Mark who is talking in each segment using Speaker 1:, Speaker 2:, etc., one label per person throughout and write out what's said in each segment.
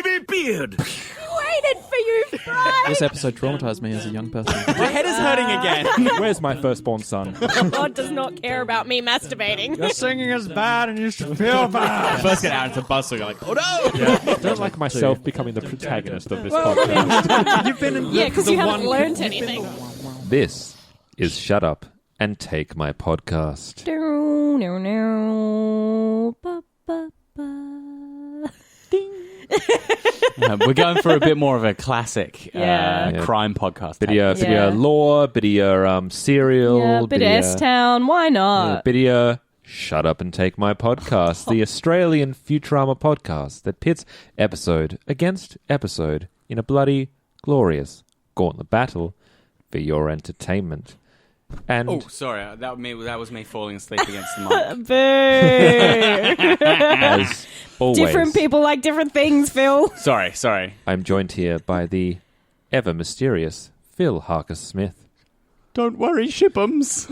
Speaker 1: baby beard.
Speaker 2: Waited for you, Fry.
Speaker 3: This episode traumatized me as a young person.
Speaker 4: My head is hurting again.
Speaker 5: Where's my firstborn son?
Speaker 2: God does not care about me masturbating.
Speaker 5: Your singing is bad and you should feel bad.
Speaker 4: First get out into bus, you're like, oh no!
Speaker 5: Yeah. I don't like myself becoming the protagonist of this podcast.
Speaker 1: You've been in
Speaker 2: Because you haven't learned anything.
Speaker 6: This is Shut Up and Take My Podcast.
Speaker 4: We're going for a bit more of a classic crime podcast.
Speaker 6: Bit of lore, bit of serial.
Speaker 2: Bit of S-Town, why not?
Speaker 6: Bit of Shut Up and Take My Podcast, the Australian Futurama podcast that pits episode against episode in a bloody, glorious gauntlet battle for your entertainment. And
Speaker 4: Oh, sorry, that was me falling asleep against the mic.
Speaker 2: Boo!
Speaker 6: as always,
Speaker 2: Different people like different things, Phil.
Speaker 4: Sorry.
Speaker 6: I'm joined here by the ever mysterious Phil Harker Smith.
Speaker 4: Don't worry, Ship'ems.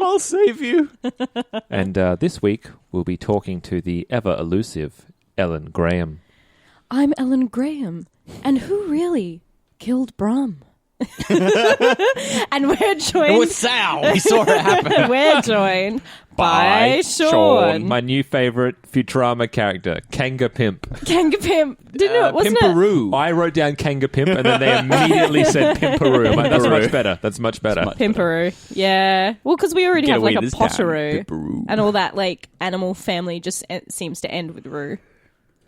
Speaker 4: I'll save you.
Speaker 6: And this week we'll be talking to the ever elusive Ellen Graham.
Speaker 2: I'm Ellen Graham, and who really killed Brum? And we're joined.
Speaker 4: It was Sal. We saw it happen.
Speaker 2: We're joined by Sean.
Speaker 6: My new favourite Futurama character, Kanga Pimp.
Speaker 2: Kanga Pimp. Wasn't
Speaker 4: Pimperoo.
Speaker 6: I wrote down Kanga Pimp and then they immediately said Pimperoo. I'm like, that's much better. That's much better.
Speaker 2: Pimperoo. Yeah. Well, because we already
Speaker 4: Get
Speaker 2: have
Speaker 4: away
Speaker 2: like a
Speaker 4: this time.
Speaker 2: Potteroo.
Speaker 4: Pimperoo.
Speaker 2: And all that like animal family just seems to end with Roo.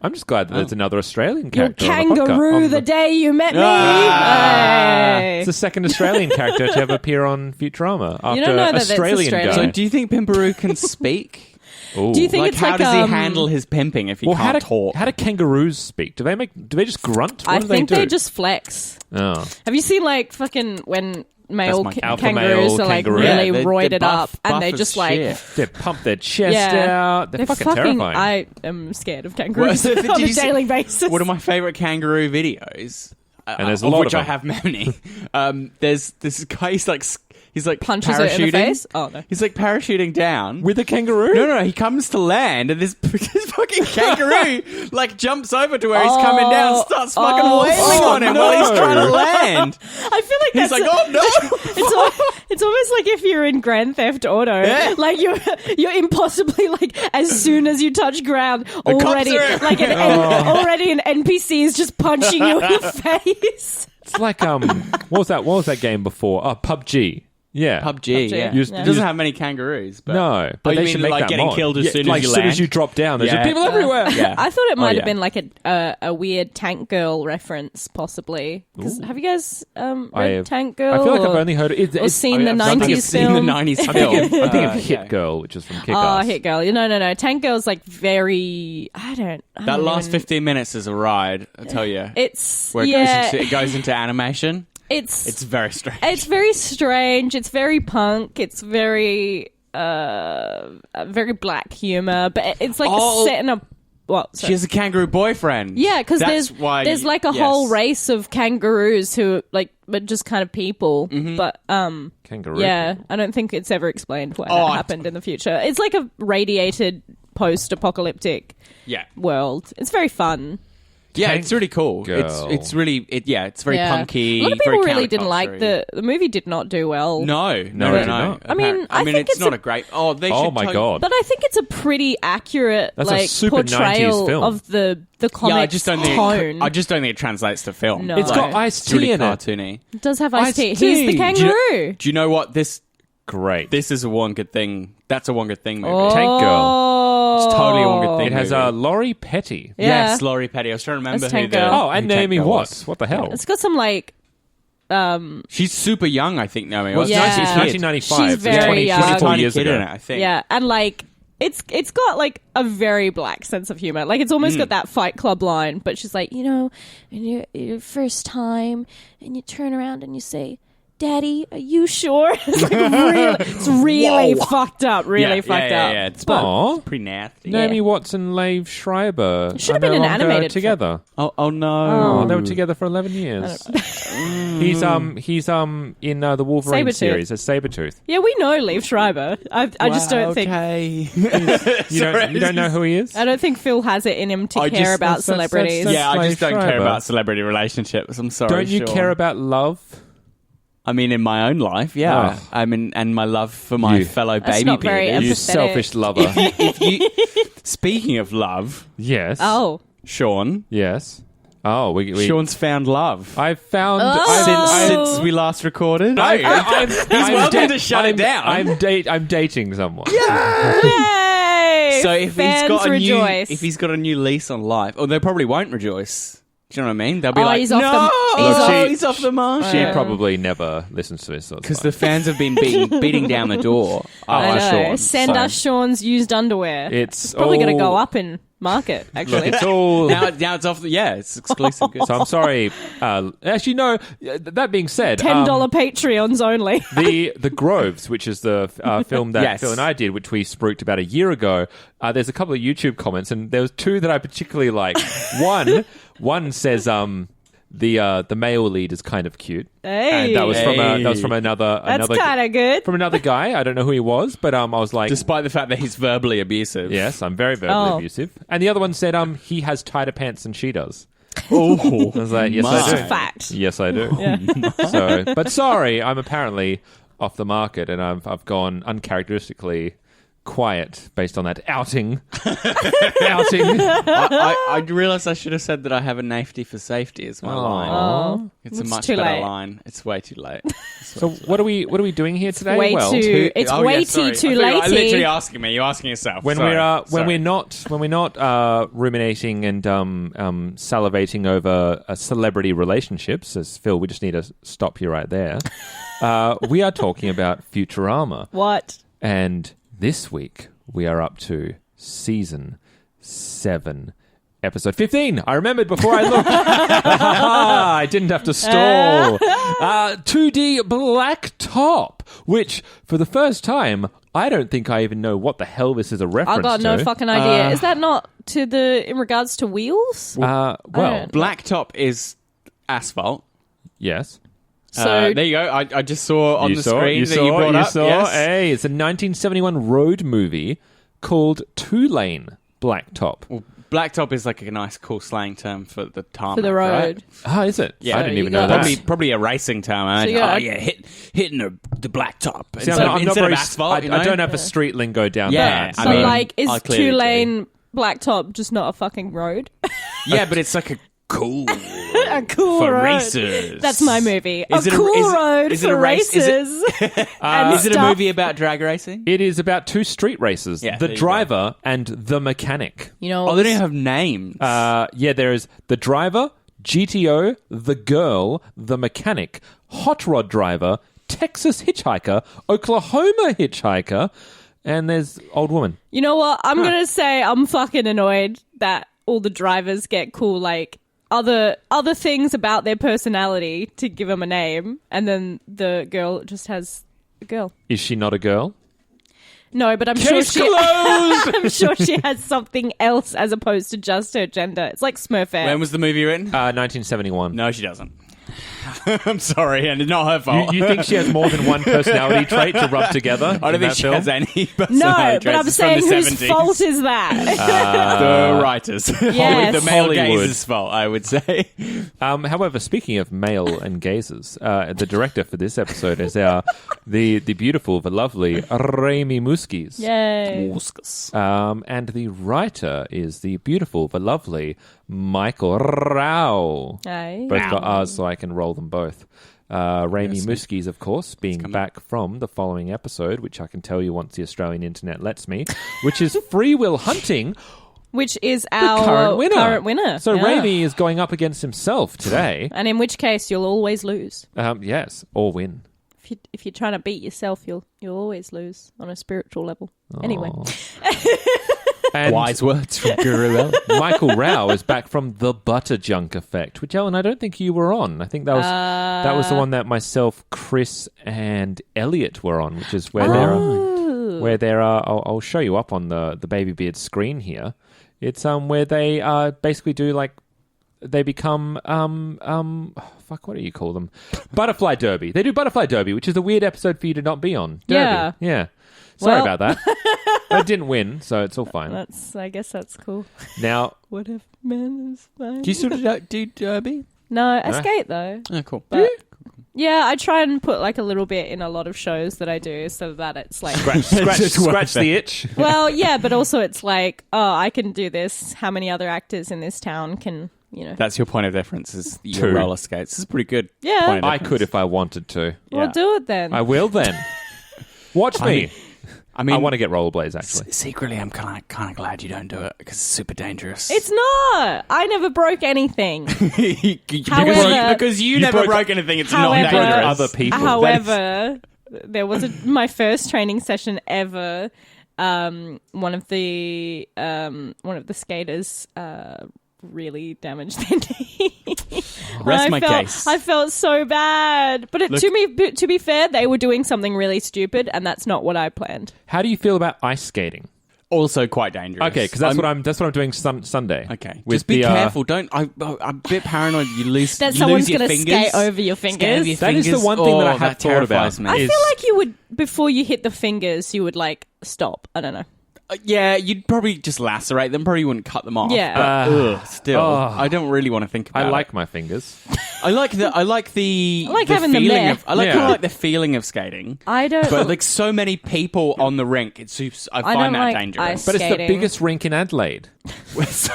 Speaker 6: I'm just glad that there's another Australian
Speaker 2: Your
Speaker 6: character on the podcast.
Speaker 2: kangaroo the day you met me. Hey.
Speaker 6: It's the second Australian character to ever appear on Futurama after
Speaker 2: You don't know that that's
Speaker 6: Australian
Speaker 2: Australian.
Speaker 6: guy.
Speaker 4: So do you think Pimperoo can speak?
Speaker 6: Ooh.
Speaker 2: Do you think
Speaker 4: Like,
Speaker 2: it's
Speaker 4: how
Speaker 2: like
Speaker 4: does he handle his pimping if he
Speaker 6: Well,
Speaker 4: can't talk?
Speaker 6: how do kangaroos speak? Do they just grunt? What
Speaker 2: I
Speaker 6: do
Speaker 2: think
Speaker 6: they do?
Speaker 2: they just flex.
Speaker 6: Oh.
Speaker 2: Have you seen like fucking when male
Speaker 4: That's my
Speaker 6: alpha
Speaker 2: kangaroos
Speaker 6: male
Speaker 2: are like
Speaker 6: kangaroo.
Speaker 2: really
Speaker 4: Yeah, they're
Speaker 2: roided
Speaker 4: buff-
Speaker 2: up and
Speaker 4: buff
Speaker 2: they
Speaker 4: as
Speaker 2: just like
Speaker 4: shit.
Speaker 6: They pump their chest
Speaker 2: Yeah.
Speaker 6: out. They're fucking terrifying.
Speaker 2: I am scared of kangaroos
Speaker 4: Well,
Speaker 2: on
Speaker 4: did
Speaker 2: a
Speaker 4: you see-
Speaker 2: daily basis.
Speaker 4: One of my favourite kangaroo videos,
Speaker 6: And there's a
Speaker 4: of
Speaker 6: lot
Speaker 4: which
Speaker 6: of
Speaker 4: I
Speaker 6: them.
Speaker 4: have many. There's this guy. He's like
Speaker 2: Punches
Speaker 4: parachuting.
Speaker 2: it in the face? Oh, no.
Speaker 4: He's like parachuting down
Speaker 6: With a kangaroo?
Speaker 4: No. He comes to land, and this fucking kangaroo like jumps over to where he's coming down, and starts fucking wailing on him while he's trying to land.
Speaker 2: I feel like
Speaker 4: He's
Speaker 2: that's
Speaker 4: like, oh no!
Speaker 2: it's almost like if you're in Grand Theft Auto,
Speaker 4: Yeah.
Speaker 2: like you're impossibly like as soon as you touch ground,
Speaker 4: cops
Speaker 2: already
Speaker 4: are-
Speaker 2: like already an NPC is just punching you in the face.
Speaker 6: It's like what was that game before? Oh, PUBG. Yeah.
Speaker 4: PUBG, yeah.
Speaker 6: You-
Speaker 4: It doesn't have many kangaroos, but
Speaker 6: No, but
Speaker 4: you
Speaker 6: they
Speaker 4: mean
Speaker 6: should make
Speaker 4: like
Speaker 6: that
Speaker 4: getting
Speaker 6: mod.
Speaker 4: killed as soon
Speaker 6: like
Speaker 4: as you
Speaker 6: as soon
Speaker 4: land?
Speaker 6: as you drop down. There's
Speaker 4: Yeah.
Speaker 6: just people everywhere.
Speaker 4: Yeah.
Speaker 2: I thought it might
Speaker 4: yeah.
Speaker 2: have been like a weird Tank Girl reference, possibly. 'Cause have you guys read Tank Girl?
Speaker 6: I feel like I've
Speaker 2: or-
Speaker 6: only heard it.
Speaker 2: or seen the
Speaker 4: I think I've
Speaker 2: 90s
Speaker 4: seen
Speaker 2: film.
Speaker 4: the 90s
Speaker 6: I'm
Speaker 4: film.
Speaker 6: thinking of Hit
Speaker 4: okay.
Speaker 6: Girl, which is from Kick
Speaker 2: Oh,
Speaker 6: Ass.
Speaker 2: Hit Girl. No. Tank Girl's like very. I don't
Speaker 4: That last
Speaker 2: even-
Speaker 4: 15 minutes is a ride, I tell you.
Speaker 2: It's
Speaker 4: Where
Speaker 2: yeah.
Speaker 4: it goes into animation.
Speaker 2: It's
Speaker 4: It's very strange.
Speaker 2: It's very strange. It's very punk. It's very very black humor, but it's like set in a what?
Speaker 4: She has a kangaroo boyfriend.
Speaker 2: Yeah, because
Speaker 4: That's why.
Speaker 2: there's like a whole race of kangaroos who like but just kind of people.
Speaker 4: Mm-hmm.
Speaker 2: But
Speaker 6: Kangaroo.
Speaker 2: yeah, I don't think it's ever explained why
Speaker 4: Oh,
Speaker 2: that happened in the future. It's like a radiated post-apocalyptic
Speaker 4: Yeah.
Speaker 2: world. It's very fun.
Speaker 4: Yeah, it's really cool.
Speaker 6: Girl.
Speaker 4: It's really it's very
Speaker 2: Yeah.
Speaker 4: punky.
Speaker 2: A lot of people
Speaker 4: very
Speaker 2: really didn't like
Speaker 4: counterculture-y.
Speaker 2: the movie. Did not do well.
Speaker 4: No,
Speaker 6: it did not.
Speaker 2: I mean, I think
Speaker 4: it's
Speaker 2: it's
Speaker 4: not
Speaker 2: a-
Speaker 4: a great. Oh, they
Speaker 6: Oh
Speaker 4: should
Speaker 6: my god.
Speaker 2: But I think it's a pretty accurate
Speaker 6: That's a
Speaker 2: like
Speaker 6: super 90s
Speaker 2: portrayal
Speaker 6: film.
Speaker 2: of the comic
Speaker 4: Yeah, I just don't
Speaker 2: tone.
Speaker 4: think it translates to film.
Speaker 2: No.
Speaker 6: It's got
Speaker 2: Like,
Speaker 6: Ice-T
Speaker 4: It's really
Speaker 6: in it.
Speaker 4: cartoony.
Speaker 2: It does have Ice-T.
Speaker 6: Ice-T.
Speaker 2: He's the
Speaker 6: Do you know-
Speaker 2: kangaroo.
Speaker 4: Do you know what this?
Speaker 6: Great.
Speaker 4: This is a one good thing. That's a one good thing movie.
Speaker 6: Tank Girl.
Speaker 4: It's totally a one good thing.
Speaker 6: It has
Speaker 4: movie.
Speaker 6: Laurie Petty.
Speaker 2: Yeah.
Speaker 4: Yes, Laurie Petty. I was trying to remember
Speaker 2: That's
Speaker 4: who
Speaker 2: Tank
Speaker 4: the
Speaker 2: Girl.
Speaker 6: Oh, and
Speaker 4: who Tank
Speaker 6: Naomi
Speaker 4: Girl
Speaker 6: Watts. What the hell?
Speaker 2: It's got some like
Speaker 4: She's super young, I think. Naomi.
Speaker 6: Well,
Speaker 4: Watts.
Speaker 6: it's
Speaker 2: Yeah.
Speaker 6: 1995.
Speaker 2: She's
Speaker 6: It's
Speaker 2: very
Speaker 6: 20,
Speaker 2: young.
Speaker 6: 24
Speaker 4: tiny
Speaker 6: years
Speaker 4: kid
Speaker 6: ago.
Speaker 4: in it, I think.
Speaker 2: yeah, and like it's got like a very black sense of humor. Like it's almost got that Fight Club line, but she's like, in your first time, and you turn around and you say, Daddy, are you sure? It's like really fucked up. Really fucked up.
Speaker 4: Yeah, it's
Speaker 6: Aw.
Speaker 4: pretty nasty.
Speaker 6: Naomi Watts and Leif Schreiber
Speaker 2: Should have
Speaker 6: are
Speaker 2: been
Speaker 6: no
Speaker 2: an
Speaker 6: longer
Speaker 2: animated
Speaker 6: together.
Speaker 4: Oh no.
Speaker 6: Oh, they were together for 11 years. He's in the Wolverine
Speaker 2: Sabretooth.
Speaker 6: series as Sabretooth.
Speaker 2: Yeah, we know Leif Schreiber. I just don't think...
Speaker 6: You don't know who he is?
Speaker 2: I don't think Phil has it in him to care about
Speaker 6: that's-
Speaker 2: celebrities.
Speaker 6: that's-
Speaker 4: Yeah, I just don't care
Speaker 6: Schreiber.
Speaker 4: about celebrity relationships. I'm sorry.
Speaker 6: Don't you
Speaker 4: Sean.
Speaker 6: care about love?
Speaker 4: I mean, in my own life, yeah.
Speaker 6: Oh.
Speaker 4: I mean, and my love for my
Speaker 6: You-
Speaker 4: fellow
Speaker 2: That's
Speaker 4: baby
Speaker 2: not very
Speaker 4: bearders.
Speaker 6: You
Speaker 2: empathetic.
Speaker 6: selfish lover.
Speaker 4: If you, speaking of love,
Speaker 6: Yes.
Speaker 2: Oh.
Speaker 4: Sean,
Speaker 6: Yes. Oh, we
Speaker 4: Sean's found love.
Speaker 6: I've found
Speaker 4: Since we last recorded.
Speaker 6: He's
Speaker 4: welcome to shut it down.
Speaker 6: I'm dating someone.
Speaker 2: Yay!
Speaker 4: So if
Speaker 2: Fans rejoice.
Speaker 4: if he's got a new lease on life, or they probably won't rejoice. Do you know what I mean? They'll be
Speaker 2: Oh,
Speaker 4: like,
Speaker 2: he's off
Speaker 4: no,
Speaker 2: the- he's off-
Speaker 4: he's off the market.
Speaker 6: She probably never listens to this.
Speaker 4: Because the fans have been beating down the door.
Speaker 2: I know.
Speaker 4: Sean.
Speaker 2: Send
Speaker 4: So-
Speaker 2: us Sean's used underwear.
Speaker 6: It's
Speaker 2: probably going to
Speaker 6: all-
Speaker 2: go up in market, actually.
Speaker 6: It's all.
Speaker 4: Now it's off. It's exclusive. Goods.
Speaker 6: So I'm sorry. Actually, no. That being said,
Speaker 2: $10 Patreons only.
Speaker 6: the Groves, which is the film that
Speaker 4: Yes.
Speaker 6: Phil and I did, which we spruiked about a year ago. There's a couple of YouTube comments, and there was two that I particularly like. One says the male lead is kind of cute,
Speaker 2: Hey.
Speaker 6: and that was from another
Speaker 2: That's kind of good.
Speaker 6: from another guy. I don't know who he was, but I was like,
Speaker 4: Despite the fact that he's verbally abusive.
Speaker 6: yes, I'm very verbally
Speaker 2: Oh.
Speaker 6: abusive. And the other one said he has tighter pants than she does.
Speaker 4: Oh,
Speaker 6: I was like, yes,
Speaker 4: My.
Speaker 6: I do.
Speaker 2: Fact.
Speaker 6: Yes, I do. So, but sorry, I'm apparently off the market, and I've gone uncharacteristically quiet based on that outing.
Speaker 4: I realised I should have said that I have a nafety for safety is my line.
Speaker 2: Oh.
Speaker 4: It's a much
Speaker 2: too
Speaker 4: better
Speaker 2: late.
Speaker 4: line. It's way too late.
Speaker 6: So what are we doing here today?
Speaker 2: Way
Speaker 6: well,
Speaker 2: too. It's
Speaker 4: Oh,
Speaker 2: way
Speaker 4: yeah, sorry.
Speaker 2: too
Speaker 4: I thought you were literally
Speaker 2: latey.
Speaker 4: asking me. You're asking yourself.
Speaker 6: when
Speaker 4: Sorry.
Speaker 6: we're not ruminating and salivating over celebrity relationships, as Phil, we just need to stop you right there. We are talking about Futurama,
Speaker 2: What?
Speaker 6: and this week we are up to season 7. Episode 15. I remembered before I looked. I didn't have to stall. 2D Blacktop, which, for the first time, I don't think I even know what the hell this is a reference
Speaker 2: I got
Speaker 6: to.
Speaker 2: no fucking idea. Is that not in regards to wheels?
Speaker 6: Well,
Speaker 4: Blacktop is asphalt.
Speaker 6: yes.
Speaker 2: So
Speaker 4: There you go. I just saw on
Speaker 6: You
Speaker 4: the
Speaker 6: saw,
Speaker 4: screen
Speaker 6: you
Speaker 4: that
Speaker 6: saw,
Speaker 4: you brought
Speaker 6: you
Speaker 4: up.
Speaker 6: saw.
Speaker 4: Yes.
Speaker 6: Hey, it's a 1971 road movie called Two Lane Blacktop.
Speaker 4: Well, Blacktop is like a nice, cool slang term for the tarmac,
Speaker 2: for the road.
Speaker 6: Ah, is it?
Speaker 4: Yeah,
Speaker 6: I didn't
Speaker 2: you
Speaker 6: even
Speaker 2: got
Speaker 6: know
Speaker 2: that.
Speaker 6: that.
Speaker 4: Probably a racing term. I
Speaker 2: So
Speaker 4: imagine.
Speaker 2: you got-
Speaker 4: hitting the blacktop
Speaker 6: See, I'm not
Speaker 4: instead
Speaker 6: very,
Speaker 4: of asphalt.
Speaker 6: I don't have a street lingo down
Speaker 4: Yeah,
Speaker 6: there.
Speaker 2: So
Speaker 4: I mean,
Speaker 2: is
Speaker 4: I clearly
Speaker 2: 2-lane blacktop just not a fucking road?
Speaker 4: Yeah, but it's like a cool
Speaker 2: A cool
Speaker 4: for
Speaker 2: road.
Speaker 4: racers.
Speaker 2: That's my movie.
Speaker 4: Is
Speaker 2: a
Speaker 4: it a-
Speaker 2: cool
Speaker 4: is it-
Speaker 2: road
Speaker 4: is it
Speaker 2: for
Speaker 4: a race- is it-
Speaker 2: races. and
Speaker 4: Is it a
Speaker 2: stuff.
Speaker 4: movie about drag racing?
Speaker 6: It is about two street racers,
Speaker 4: Yeah,
Speaker 6: the
Speaker 4: there you
Speaker 6: driver and the mechanic.
Speaker 2: You know,
Speaker 4: Oh, they don't have names.
Speaker 6: Yeah, there is the driver, GTO, the girl, the mechanic, hot rod driver, Texas hitchhiker, Oklahoma hitchhiker, and there's old woman.
Speaker 2: You know what? I'm gonna say I'm fucking annoyed that all the drivers get cool like other things about their personality to give them a name, and then the girl just has a girl.
Speaker 6: Is she not a girl?
Speaker 2: No, but I'm
Speaker 6: Case
Speaker 2: sure she.
Speaker 6: closed!
Speaker 2: I'm sure she has something else as opposed to just her gender. It's like Smurfette.
Speaker 4: When was the movie written?
Speaker 6: 1971.
Speaker 4: No, she doesn't. I'm sorry, and it's not her fault.
Speaker 6: You think she has more than one personality trait to rub together?
Speaker 4: I don't
Speaker 6: in
Speaker 4: think
Speaker 6: that
Speaker 4: she
Speaker 6: film?
Speaker 4: has any personality
Speaker 2: no, but
Speaker 4: traits.
Speaker 2: I'm
Speaker 4: It's
Speaker 2: saying
Speaker 4: from the
Speaker 2: whose
Speaker 4: 70s.
Speaker 2: fault is that?
Speaker 4: The writers.
Speaker 2: Yes.
Speaker 4: The male
Speaker 6: Hollywood.
Speaker 4: gaze's fault, I would say.
Speaker 6: However, speaking of male and gazes, the director for this episode is the beautiful, the lovely Raimi Muskis.
Speaker 2: Yay.
Speaker 6: And the writer is the beautiful, the lovely Michael Rao.
Speaker 2: Aye.
Speaker 6: Both got R's, so I can roll them both. Raimi Muskis, of course, being back from the following episode, which I can tell you once the Australian internet lets me, which is Free Will Hunting,
Speaker 2: Which is
Speaker 6: the
Speaker 2: our
Speaker 6: current winner. So
Speaker 2: Yeah.
Speaker 6: Raimi is going up against himself today.
Speaker 2: And in which case you'll always lose.
Speaker 6: Yes, or win.
Speaker 2: If you're trying to beat yourself, you'll always lose on a spiritual level. Anyway.
Speaker 6: And
Speaker 4: Wise words from Guru Ellen.
Speaker 6: Michael Rao is back from The Butter Junk Effect, which, Ellen, I don't think you were on. I think that was the one that myself, Chris, and Elliot were on, which is where there are. I'll show you up on the Baby Beard screen here. It's where they basically do like they become what do you call them? Butterfly Derby. They do Butterfly Derby, which is a weird episode for you to not be on. Derby. Yeah. Sorry about that. I didn't win, so it's all fine.
Speaker 2: I guess that's cool.
Speaker 6: Now,
Speaker 2: What if man is fine?
Speaker 4: Do you sort of do Derby?
Speaker 2: No, I skate though.
Speaker 4: Oh, cool.
Speaker 2: But yeah, I try and put like a little bit in a lot of shows that I do, so that it's like
Speaker 6: scratch the itch.
Speaker 2: Well, yeah, but also it's like, oh, I can do this. How many other actors in this town can,
Speaker 4: That's your point of difference, is your
Speaker 6: 2.
Speaker 4: roller skates. This is pretty good.
Speaker 2: Yeah.
Speaker 4: Point of
Speaker 6: I
Speaker 4: difference.
Speaker 6: could if I wanted to.
Speaker 2: Well, do it then.
Speaker 6: I will then. Watch me.
Speaker 4: I mean,
Speaker 6: I want to get rollerblades, actually.
Speaker 4: Secretly, I'm kind of glad you don't do it because it's super dangerous.
Speaker 2: It's not. I never broke anything.
Speaker 4: because you never broke anything. It's not
Speaker 2: However-
Speaker 4: dangerous.
Speaker 6: Other people.
Speaker 2: However, there was my first training session ever. One of the skaters really damaged their knee.
Speaker 4: Rest my case.
Speaker 2: I felt so bad, but to be fair, they were doing something really stupid, and that's not what I planned.
Speaker 6: How do you feel about ice skating?
Speaker 4: Also quite dangerous.
Speaker 6: Okay, because that's what I'm doing Sunday.
Speaker 4: Okay,
Speaker 6: With
Speaker 4: just be
Speaker 6: the,
Speaker 4: careful. Don't. I'm a bit paranoid. You lose.
Speaker 2: That
Speaker 4: you
Speaker 2: someone's
Speaker 4: lose your
Speaker 2: gonna
Speaker 4: fingers.
Speaker 2: skate over your fingers.
Speaker 4: Scare your
Speaker 6: That is the
Speaker 4: fingers.
Speaker 6: one thing that I
Speaker 4: Oh,
Speaker 6: have thought about.
Speaker 4: terrifies me.
Speaker 2: I feel like you would, before you hit the fingers, you would like stop. I don't know.
Speaker 4: Yeah, you'd probably just lacerate them. Probably wouldn't cut them off.
Speaker 2: Yeah.
Speaker 4: But, still, I don't really want to think about
Speaker 6: I
Speaker 4: it.
Speaker 6: like my fingers.
Speaker 4: I like the
Speaker 2: having them
Speaker 4: feeling
Speaker 2: there.
Speaker 4: of. I like
Speaker 6: Yeah.
Speaker 4: kind of like the feeling of skating.
Speaker 2: I don't.
Speaker 4: But like so many people on the rink, I
Speaker 2: don't
Speaker 4: find that
Speaker 2: like
Speaker 4: dangerous.
Speaker 2: ice
Speaker 6: But it's the
Speaker 2: skating.
Speaker 6: biggest rink in Adelaide.
Speaker 4: Yes,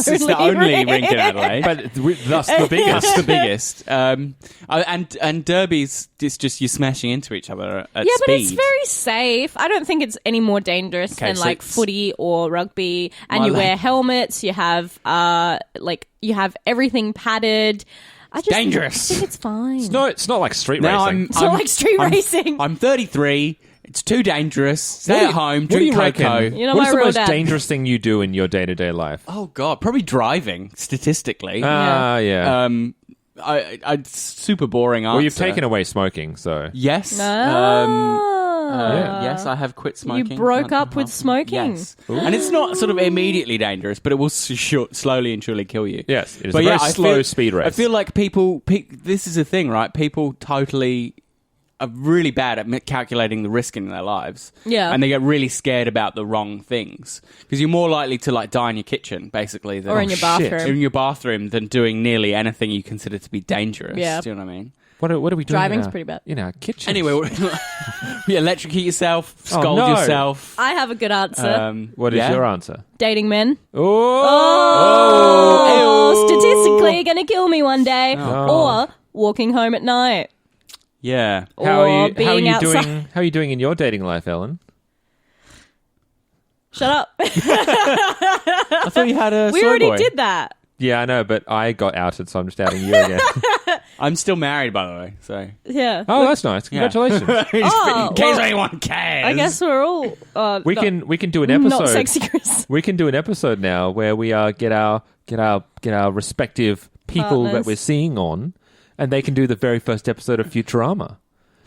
Speaker 4: it's the
Speaker 2: only
Speaker 4: only rink in Adelaide.
Speaker 6: But thus the biggest.
Speaker 4: That's the biggest. And derbies, it's just you smashing into each other at
Speaker 2: Yeah,
Speaker 4: speed.
Speaker 2: but it's very safe. I don't think it's any more dangerous
Speaker 4: Okay,
Speaker 2: than
Speaker 4: so
Speaker 2: like
Speaker 4: it's-
Speaker 2: footy or rugby. And
Speaker 4: My
Speaker 2: you wear
Speaker 4: leg.
Speaker 2: helmets. You have you have everything padded. I just
Speaker 4: dangerous.
Speaker 2: think it's fine.
Speaker 6: No, it's not like street
Speaker 4: Now
Speaker 6: racing.
Speaker 2: It's not like street racing.
Speaker 4: I'm 33. It's too dangerous. Stay at home.
Speaker 6: What do
Speaker 4: Drink
Speaker 6: you reckon?
Speaker 4: cocoa.
Speaker 2: You know
Speaker 6: What
Speaker 2: my
Speaker 6: is the
Speaker 2: real
Speaker 6: most
Speaker 2: dad.
Speaker 6: dangerous thing you do in your day-to-day life?
Speaker 4: Oh God, probably driving. Statistically,
Speaker 6: Yeah.
Speaker 4: I super boring answer.
Speaker 6: Well, you've taken away smoking, so...
Speaker 4: Yes.
Speaker 2: Ah.
Speaker 4: Yes, I have quit smoking.
Speaker 2: You broke
Speaker 4: month and
Speaker 2: up
Speaker 4: a
Speaker 2: with
Speaker 4: half.
Speaker 2: smoking.
Speaker 4: Yes, and it's not sort of immediately dangerous, but it will slowly and surely kill you.
Speaker 6: Yes, it is
Speaker 4: But
Speaker 6: a very
Speaker 4: I
Speaker 6: slow
Speaker 4: feel-
Speaker 6: speed race.
Speaker 4: I feel like people. This is a thing, right? People totally are really bad at calculating the risk in their lives.
Speaker 2: Yeah.
Speaker 4: and they get really scared about the wrong things because you're more likely to like die in your kitchen, basically, than,
Speaker 2: Or in your bathroom.
Speaker 4: in your bathroom than doing nearly anything you consider to be dangerous.
Speaker 2: Yeah.
Speaker 4: Do you know what I mean?
Speaker 6: What are we doing
Speaker 2: Driving's
Speaker 6: in our,
Speaker 2: pretty bad.
Speaker 6: in our kitchen?
Speaker 4: Anyway, you electrocute yourself, scold
Speaker 6: no.
Speaker 4: yourself.
Speaker 2: I have a good answer.
Speaker 6: What is
Speaker 4: yeah?
Speaker 6: your answer?
Speaker 2: Dating men.
Speaker 6: Oh!
Speaker 2: Statistically, gonna kill me one day.
Speaker 6: Oh.
Speaker 2: Or walking home at night.
Speaker 4: Yeah.
Speaker 6: How
Speaker 2: Or
Speaker 6: are
Speaker 2: being
Speaker 6: you
Speaker 2: outside.
Speaker 6: doing? How are you doing in your dating life, Ellen?
Speaker 2: Shut up.
Speaker 4: I thought you had a
Speaker 2: We
Speaker 4: soy
Speaker 2: already
Speaker 4: boy.
Speaker 2: did that.
Speaker 6: Yeah, I know, but I got outed, so I'm just outing you again.
Speaker 4: I'm still married, by the way, so...
Speaker 2: Yeah.
Speaker 6: Oh, that's nice. Congratulations.
Speaker 2: Oh,
Speaker 4: in case
Speaker 2: well,
Speaker 4: anyone cares.
Speaker 2: I guess we're all
Speaker 6: We can do an episode.
Speaker 2: not sexy, Chris.
Speaker 6: We can do an episode now where we get our respective people that
Speaker 2: Partners.
Speaker 6: we're seeing on, and they can do the very first episode of Futurama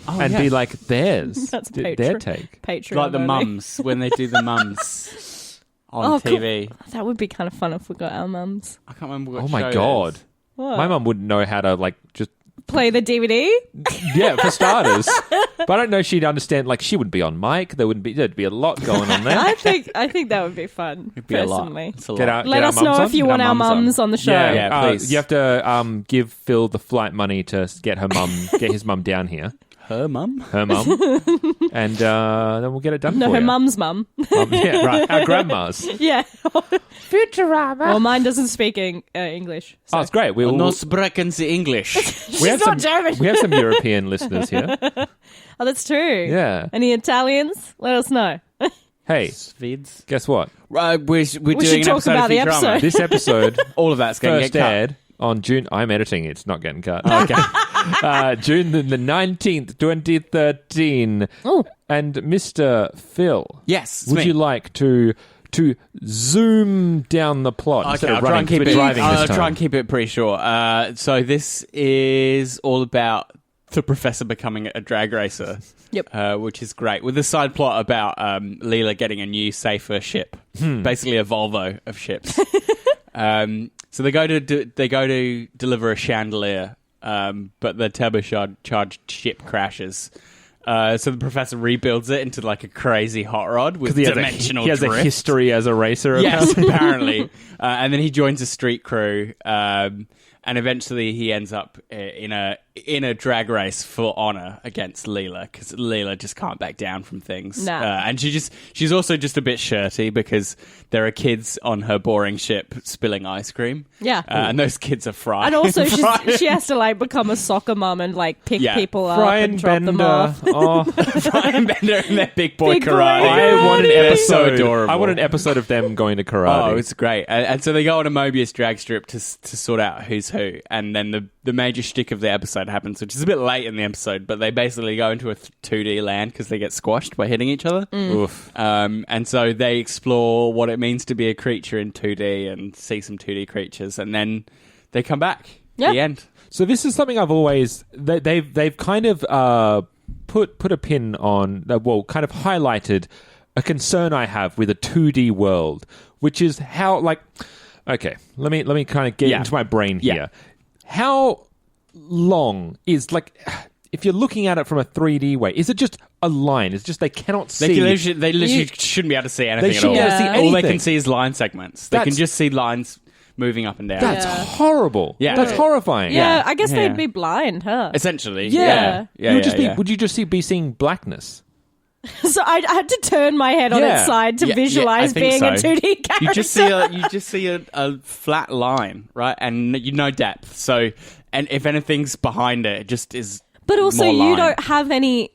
Speaker 6: and
Speaker 4: yeah.
Speaker 6: be like theirs,
Speaker 2: That's
Speaker 6: their take.
Speaker 2: Patreon.
Speaker 4: Like the
Speaker 2: only.
Speaker 4: mums, when they do the mums on
Speaker 2: cool.
Speaker 4: TV.
Speaker 2: That would be kind of fun if we got our mums.
Speaker 4: I can't remember what
Speaker 6: Oh
Speaker 4: show
Speaker 6: my
Speaker 4: it
Speaker 6: god,
Speaker 4: is.
Speaker 2: What?
Speaker 6: my mum wouldn't know how to just
Speaker 2: Play the DVD?
Speaker 6: yeah for starters. But I don't know she'd understand. Like she would be on mic. There'd be a lot going on there.
Speaker 2: I think that would be fun.
Speaker 4: It'd be a lot.
Speaker 2: personally.
Speaker 4: It's a lot.
Speaker 6: Get our
Speaker 2: Let us
Speaker 6: mums
Speaker 2: know
Speaker 6: on?
Speaker 2: if you
Speaker 4: Get
Speaker 2: want
Speaker 4: our
Speaker 2: our
Speaker 4: mums on.
Speaker 2: mums on the show.
Speaker 4: Yeah, please.
Speaker 6: You have to give Phil the flight money to get his mum down here.
Speaker 4: Her mum?
Speaker 6: Her mum, and then we'll get it done
Speaker 2: No,
Speaker 6: for
Speaker 2: her
Speaker 6: you.
Speaker 2: mum's mum.
Speaker 6: Yeah, right. Our grandmas.
Speaker 2: Yeah.
Speaker 6: Futurama.
Speaker 2: Well, mine doesn't speak English. So.
Speaker 6: Oh, it's great.
Speaker 4: No sprechen Sie English.
Speaker 6: we have
Speaker 2: not
Speaker 6: some
Speaker 2: German.
Speaker 6: We have some European listeners here.
Speaker 2: Oh, that's true.
Speaker 6: Yeah.
Speaker 2: Any Italians? Let us know.
Speaker 6: Hey,
Speaker 4: Svids.
Speaker 6: guess what?
Speaker 4: We're doing
Speaker 2: should
Speaker 4: an
Speaker 2: talk
Speaker 4: episode
Speaker 2: about
Speaker 4: of
Speaker 2: the
Speaker 4: Futurama.
Speaker 2: episode.
Speaker 6: This episode
Speaker 4: All of that's going to
Speaker 6: first
Speaker 4: get cut.
Speaker 6: aired on June. I'm editing it. It's not getting cut.
Speaker 4: Okay.
Speaker 6: June the 19th, 2013.
Speaker 2: Oh.
Speaker 6: And Mr. Phil,
Speaker 4: Yes.
Speaker 6: would you like to to zoom down the plot
Speaker 4: Okay,
Speaker 6: instead of
Speaker 4: I'll try
Speaker 6: running.
Speaker 4: and keep it.
Speaker 6: Driving
Speaker 4: I'll
Speaker 6: this time.
Speaker 4: try and keep it pretty short. So this is all about the professor becoming a drag racer.
Speaker 2: Yep.
Speaker 4: Which is great, with a side plot about Leela getting a new, safer ship, basically a Volvo of ships. So they go to deliver a chandelier, but the turbocharged ship crashes. So the professor rebuilds it into like a crazy hot rod with dimensional
Speaker 6: he has
Speaker 4: drift.
Speaker 6: a history as a racer.
Speaker 4: Yes, apparently. And then he joins a street crew, and eventually he ends up in a drag race for honor against Leela, because Leela just can't back down from things.
Speaker 2: Nah.
Speaker 4: And she's also just a bit shirty because there are kids on her boring ship spilling ice cream.
Speaker 2: Yeah.
Speaker 4: And those kids are fried.
Speaker 2: And also, she has to like become a soccer mum and like pick people up
Speaker 6: Brian
Speaker 2: and drop them
Speaker 6: Bender.
Speaker 2: off.
Speaker 6: Oh,
Speaker 4: Brian Bender and their big boy
Speaker 2: Big boy
Speaker 4: karate.
Speaker 6: I want an
Speaker 4: They're
Speaker 6: episode.
Speaker 4: so adorable.
Speaker 6: I want an episode of them going to karate.
Speaker 4: Oh, it's great. And so they go on a Mobius drag strip to sort out who's who. And then the major shtick of the episode happens, which is a bit late in the episode, but they basically go into a 2D land because they get squashed by hitting each other.
Speaker 6: Oof.
Speaker 4: And so they explore what it means to be a creature in 2D and see some 2D creatures. And then they come back.
Speaker 2: Yeah.
Speaker 4: The end.
Speaker 6: So this is something I've always they've kind of put a pin on, kind of highlighted a concern I have with a 2D world, which is how okay, let me kind of get into my brain here.
Speaker 4: Yeah.
Speaker 6: How long is if you're looking at it from a 3D way, is it just a line? It's just they cannot see.
Speaker 4: They literally shouldn't be able to see anything at all.
Speaker 6: shouldn't be able to see
Speaker 4: All they
Speaker 6: anything.
Speaker 4: can see is line segments. They can just see lines moving up and down.
Speaker 6: That's horrible.
Speaker 4: Yeah.
Speaker 6: That's horrifying.
Speaker 2: Yeah, I guess
Speaker 4: Yeah.
Speaker 2: they'd be blind, huh?
Speaker 4: Essentially.
Speaker 6: Yeah.
Speaker 4: Yeah.
Speaker 6: You would just
Speaker 4: yeah.
Speaker 6: would you just be seeing blackness?
Speaker 2: So I had to turn my head on
Speaker 6: Yeah.
Speaker 2: its side to
Speaker 4: Yeah,
Speaker 2: visualize
Speaker 4: I think
Speaker 2: being a
Speaker 4: so.
Speaker 2: 2D character.
Speaker 4: You just see a flat line, right? And you know depth. So, and if anything's behind it, it just is.
Speaker 2: But also,
Speaker 4: more
Speaker 2: you
Speaker 4: line.
Speaker 2: don't have any,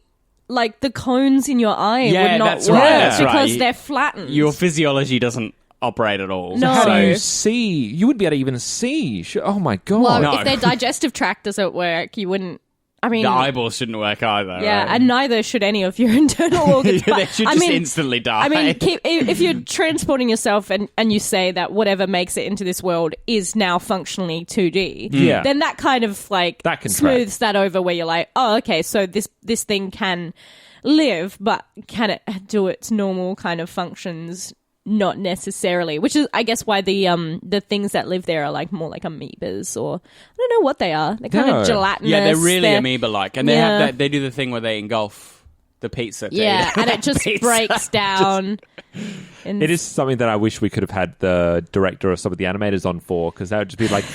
Speaker 2: like, the cones in your eye
Speaker 4: Yeah,
Speaker 2: would not
Speaker 4: that's
Speaker 2: work
Speaker 4: right, that's right.
Speaker 2: because
Speaker 4: You-
Speaker 2: they're flattened.
Speaker 4: Your physiology doesn't operate at all.
Speaker 2: No.
Speaker 6: How do
Speaker 2: So-
Speaker 6: you see? You wouldn't be able to even see. Oh my god!
Speaker 2: well,
Speaker 4: No.
Speaker 2: if their digestive tract doesn't work, you wouldn't. I mean,
Speaker 4: The eyeballs shouldn't work either.
Speaker 2: yeah,
Speaker 4: right?
Speaker 2: and neither should any of your internal organs.
Speaker 4: they
Speaker 2: But,
Speaker 4: should
Speaker 2: I
Speaker 4: just
Speaker 2: mean,
Speaker 4: instantly die.
Speaker 2: I mean, if you're transporting yourself and you say that whatever makes it into this world is now functionally 2D,
Speaker 6: Yeah.
Speaker 2: then that kind of like
Speaker 6: That can
Speaker 2: smooths that over where you're like, oh, okay, so this thing can live, but can it do its normal kind of functions? Not necessarily, which is, I guess, why the things that live there are like more like amoebas, or I don't know what they are. They're kind
Speaker 6: No.
Speaker 2: of gelatinous.
Speaker 4: yeah, they're really amoeba-like, and they
Speaker 2: Yeah.
Speaker 4: have that. They do the thing where they engulf the pizza. to
Speaker 2: Yeah,
Speaker 4: eat
Speaker 2: and it just
Speaker 4: pizza.
Speaker 2: breaks down. And
Speaker 6: It is something that I wish we could have had the director or some of the animators on for, because that would just be like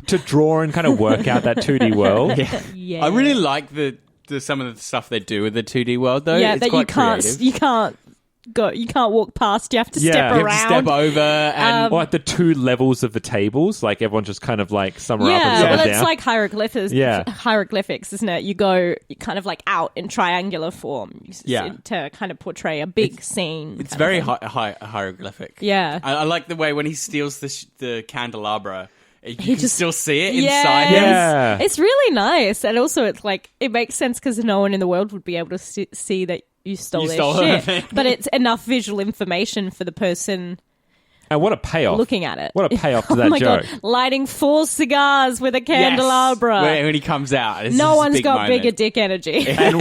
Speaker 6: to draw and kind of work out that 2D world.
Speaker 2: yeah.
Speaker 4: I really like the some of the stuff they do with the 2D world, though.
Speaker 2: yeah,
Speaker 4: it's
Speaker 2: that
Speaker 4: quite creative.
Speaker 2: you can't walk past. You have to step
Speaker 6: Yeah.
Speaker 2: around.
Speaker 6: You
Speaker 4: You have to step over and
Speaker 6: Or like the two levels of the tables, like everyone just kind of like some are up and
Speaker 2: Yeah,
Speaker 6: some
Speaker 2: well,
Speaker 6: are
Speaker 2: it's
Speaker 6: down.
Speaker 2: like hieroglyphics.
Speaker 6: Yeah.
Speaker 2: Hieroglyphics, isn't it? You kind of like out in triangular form.
Speaker 4: Yeah.
Speaker 2: To kind of portray a big scene.
Speaker 4: it's
Speaker 2: kind
Speaker 4: very
Speaker 2: of thing.
Speaker 4: hieroglyphic.
Speaker 2: Yeah.
Speaker 4: I like the way when he steals the candelabra, you
Speaker 2: He
Speaker 4: can
Speaker 2: just-
Speaker 4: still see it
Speaker 2: Yes.
Speaker 4: inside him.
Speaker 6: Yeah.
Speaker 2: It's really nice, and also it's like it makes sense because no one in the world would be able to see that you stole
Speaker 4: You
Speaker 2: their
Speaker 4: stole her
Speaker 2: shit.
Speaker 4: thing.
Speaker 2: But it's enough visual information for the person
Speaker 6: And what a payoff.
Speaker 2: looking at it.
Speaker 6: What a payoff to
Speaker 2: Oh
Speaker 6: that
Speaker 2: my
Speaker 6: joke.
Speaker 2: God. Lighting 4 cigars with a
Speaker 4: Yes.
Speaker 2: candelabra.
Speaker 4: When he comes out, it's
Speaker 2: No
Speaker 4: this
Speaker 2: one's
Speaker 4: big
Speaker 2: got
Speaker 4: moment.
Speaker 2: bigger dick energy.
Speaker 6: And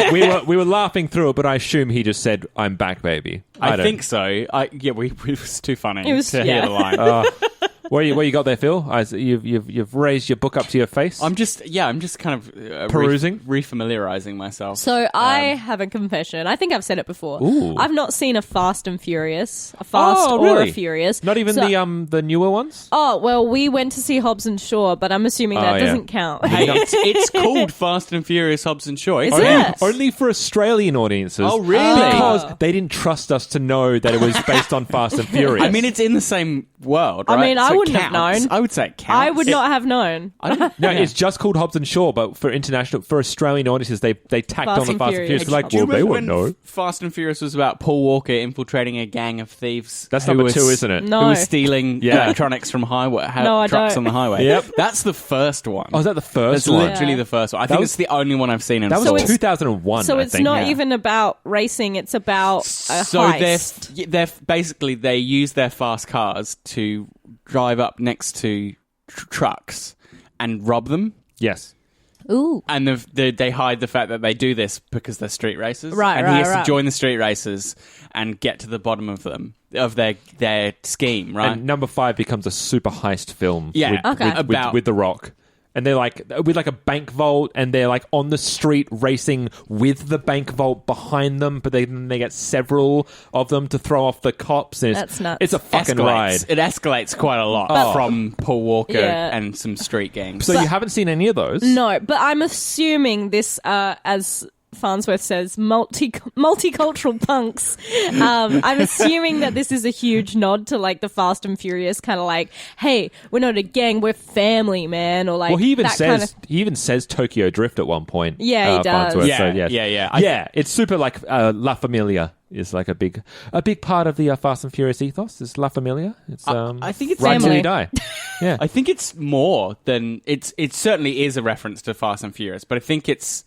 Speaker 6: we were laughing through it, but I assume he just said, "I'm back, baby."
Speaker 4: I
Speaker 6: don't-
Speaker 4: think so. It was too funny
Speaker 2: It was-
Speaker 4: to
Speaker 2: yeah.
Speaker 4: hear the line.
Speaker 6: What you got there, Phil? You've raised your book up to your face.
Speaker 4: I'm just kind of
Speaker 6: Perusing?
Speaker 4: refamiliarizing myself.
Speaker 2: So I have a confession. I think I've said it before.
Speaker 6: Ooh.
Speaker 2: I've not seen a Fast and Furious, or a Furious.
Speaker 6: Not even
Speaker 2: So-
Speaker 6: the newer ones.
Speaker 2: Oh well, we went to see Hobbs and Shaw, but I'm assuming that
Speaker 6: yeah.
Speaker 2: doesn't count.
Speaker 4: Hey, it's called Fast and Furious Hobbs and Shaw.
Speaker 2: Is
Speaker 4: It's-
Speaker 2: it?
Speaker 6: Only for Australian audiences.
Speaker 4: Oh, really?
Speaker 6: Because they didn't trust us to know that it was based on Fast and Furious.
Speaker 4: I mean, it's in the same world, right?
Speaker 2: I mean, I
Speaker 4: So
Speaker 2: wouldn't have known.
Speaker 4: I would say it counts.
Speaker 2: I would not have known.
Speaker 6: No, it's just called Hobbs and Shaw, but for Australian audiences, they tacked on the Fast and Furious. Like,
Speaker 4: Do you
Speaker 6: well, they
Speaker 4: remember
Speaker 6: wouldn't
Speaker 4: when
Speaker 6: know.
Speaker 4: Fast and Furious was about Paul Walker infiltrating a gang of thieves.
Speaker 6: That's
Speaker 4: who
Speaker 6: number
Speaker 4: was-
Speaker 6: 2, isn't it?
Speaker 2: No.
Speaker 4: Who was stealing
Speaker 6: Yeah.
Speaker 4: electronics from
Speaker 2: No, I
Speaker 4: trucks
Speaker 2: don't.
Speaker 4: on the highway.
Speaker 6: Yep.
Speaker 4: That's the first one.
Speaker 6: Oh, is that the first
Speaker 4: That's
Speaker 6: one?
Speaker 4: literally the first one. I think
Speaker 6: was-
Speaker 4: it's the only one I've seen in
Speaker 6: That was
Speaker 2: So
Speaker 4: full.
Speaker 2: it's-
Speaker 6: 2001,
Speaker 2: So
Speaker 6: I
Speaker 2: it's
Speaker 6: think.
Speaker 2: not
Speaker 6: Yeah.
Speaker 2: even about racing, it's about a
Speaker 4: So
Speaker 2: heist.
Speaker 4: they're basically they use their fast cars to drive up next to trucks and rob them.
Speaker 6: Yes.
Speaker 2: Ooh.
Speaker 4: And they hide the fact that they do this because they're street racers.
Speaker 2: Right,
Speaker 4: and he has
Speaker 2: right.
Speaker 4: to join the street racers and get to the bottom of them, of their scheme, right?
Speaker 6: And number 5 becomes a super heist film
Speaker 4: Yeah,
Speaker 2: Okay.
Speaker 6: with The Rock. And they're like, with like a bank vault, and they're like on the street racing with the bank vault behind them, but they get several of them to throw off the cops. And
Speaker 2: That's nuts.
Speaker 6: It's a fucking ride.
Speaker 4: It escalates quite a lot from Paul Walker
Speaker 2: Yeah.
Speaker 4: and some street gangs.
Speaker 6: So you haven't seen any of those?
Speaker 2: No, but I'm assuming this, as Farnsworth says, multicultural punks. I'm assuming that this is a huge nod to like the Fast and Furious, kind of like, hey, we're not a gang, we're family, man, or like.
Speaker 6: Well, he even
Speaker 2: that
Speaker 6: says
Speaker 2: kind of.
Speaker 6: Tokyo Drift at one point.
Speaker 2: Yeah, he does.
Speaker 6: Farnsworth,
Speaker 4: Yeah,
Speaker 6: so yes.
Speaker 4: yeah.
Speaker 6: It's super like La Familia is like a big part of the Fast and Furious ethos. Is La Familia? It's
Speaker 4: I think it's
Speaker 6: right till
Speaker 2: family.
Speaker 6: you die. Yeah,
Speaker 4: I think it's more than it certainly is a reference to Fast and Furious, but I think it's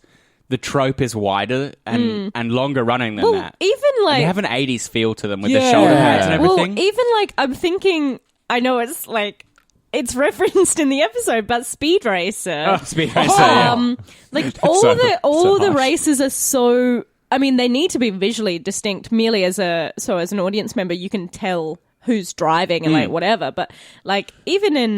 Speaker 4: the trope is wider and longer running than
Speaker 2: Well,
Speaker 4: that.
Speaker 2: even
Speaker 4: And
Speaker 2: like.
Speaker 4: they have an 80s feel to them with the
Speaker 6: Yeah.
Speaker 4: shoulder pads and
Speaker 2: Well,
Speaker 4: everything.
Speaker 2: even like, I'm thinking, I know it's like. It's referenced in the episode, but Speed Racer.
Speaker 4: Speed Racer, yeah.
Speaker 2: Like all
Speaker 4: So-
Speaker 2: the
Speaker 4: so
Speaker 2: the
Speaker 4: harsh.
Speaker 2: races are so. I mean, they need to be visually distinct. Merely as an audience member, you can tell who's driving and like whatever. But like even in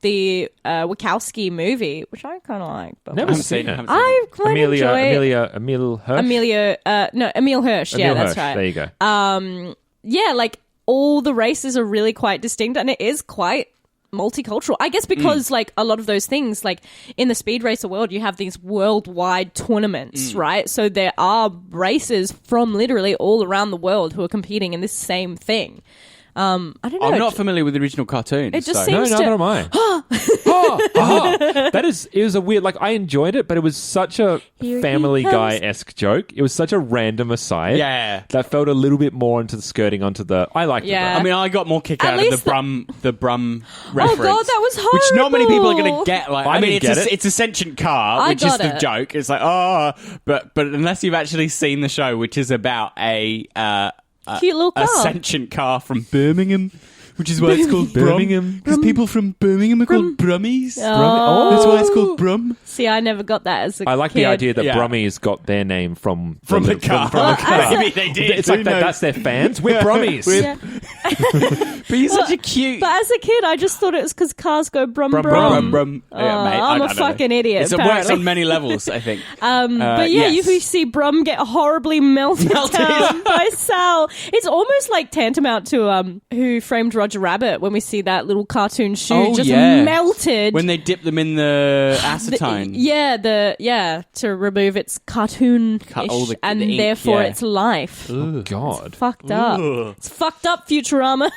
Speaker 2: the Wachowski movie, which I kind of like, but
Speaker 6: never
Speaker 4: haven't
Speaker 6: seen
Speaker 4: seen
Speaker 6: it.
Speaker 4: it.
Speaker 2: I quite enjoy
Speaker 6: Emil Hirsch.
Speaker 2: Emil Hirsch. Yeah,
Speaker 6: Emil
Speaker 2: that's
Speaker 6: Hirsch,
Speaker 2: right.
Speaker 6: There you go.
Speaker 2: Yeah, like all the races are really quite distinct, and it is quite multicultural. I guess because like a lot of those things, like in the Speed Racer world, you have these worldwide tournaments, right? So there are races from literally all around the world who are competing in this same thing. I don't know.
Speaker 4: I'm not familiar with the original cartoon.
Speaker 2: It just
Speaker 4: so.
Speaker 2: seems-
Speaker 6: No, neither am I. It was a weird, like, I enjoyed it, but it was such a
Speaker 2: Here he
Speaker 6: Family
Speaker 2: comes.
Speaker 6: Guy-esque joke. It was such a random aside.
Speaker 4: Yeah.
Speaker 6: That felt a little bit more into the skirting onto the... I liked
Speaker 2: Yeah.
Speaker 6: it,
Speaker 4: I mean, I got more kick
Speaker 2: At
Speaker 4: out of
Speaker 2: least
Speaker 4: the Brum reference.
Speaker 2: Oh god, that was horrible.
Speaker 4: Which not many people are going to get. Like,
Speaker 6: I
Speaker 4: I mean,
Speaker 6: didn't get it.
Speaker 4: it's a sentient car,
Speaker 2: I
Speaker 4: which is
Speaker 2: got
Speaker 4: the
Speaker 2: it.
Speaker 4: joke. It's like, but unless you've actually seen the show, which is about a
Speaker 2: Cute little car.
Speaker 4: sentient car from Birmingham, which is why it's called
Speaker 6: Birmingham.
Speaker 4: Because people from Birmingham are called Brummies.
Speaker 2: Oh.
Speaker 4: That's why it's called Brum.
Speaker 2: See, I never got that as a
Speaker 6: I like
Speaker 2: kid.
Speaker 6: the idea that
Speaker 4: Yeah.
Speaker 6: Brummies got their name from
Speaker 4: The
Speaker 6: li-
Speaker 4: car.
Speaker 6: From the car.
Speaker 4: Maybe they did.
Speaker 6: It's
Speaker 4: Who
Speaker 6: like that,
Speaker 4: knows?
Speaker 6: that's their fans. We're Brummies.
Speaker 2: Yeah.
Speaker 4: But he's such a cute.
Speaker 2: But as a kid, I just thought it was because cars go brum
Speaker 6: Brum,
Speaker 2: brum.
Speaker 6: brum.
Speaker 4: Brum. Yeah, mate,
Speaker 2: I'm
Speaker 4: I
Speaker 2: a
Speaker 4: don't know.
Speaker 2: fucking idiot,
Speaker 4: It works
Speaker 2: apparently.
Speaker 4: on many levels, I think.
Speaker 2: But yeah,
Speaker 4: yes.
Speaker 2: you see Brum get horribly melted down by Sal. It's almost like tantamount to Who Framed Roger Rabbit when we see that little cartoon shoe just melted.
Speaker 4: When they dip them in the acetone.
Speaker 2: To remove its cartoon
Speaker 4: all the
Speaker 2: and
Speaker 4: ink,
Speaker 2: therefore
Speaker 4: yeah.
Speaker 2: its life.
Speaker 6: Oh, God.
Speaker 2: Fucked up. It's fucked up, Futurama.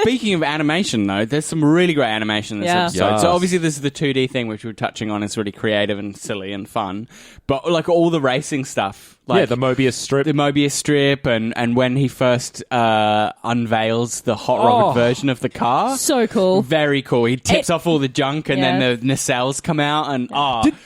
Speaker 4: Speaking of animation, though, there's some really great animation in this
Speaker 2: Yeah.
Speaker 4: episode.
Speaker 6: Yes.
Speaker 4: So obviously this is the 2D thing, which we're touching on. It's really creative and silly and fun. But like all the racing stuff. Like,
Speaker 6: yeah, the Mobius strip.
Speaker 4: the Mobius strip and when he first unveils the hot rod version of the car.
Speaker 2: So cool.
Speaker 4: Very cool. He tips off all the junk and
Speaker 2: Yeah.
Speaker 4: then the nacelles come out and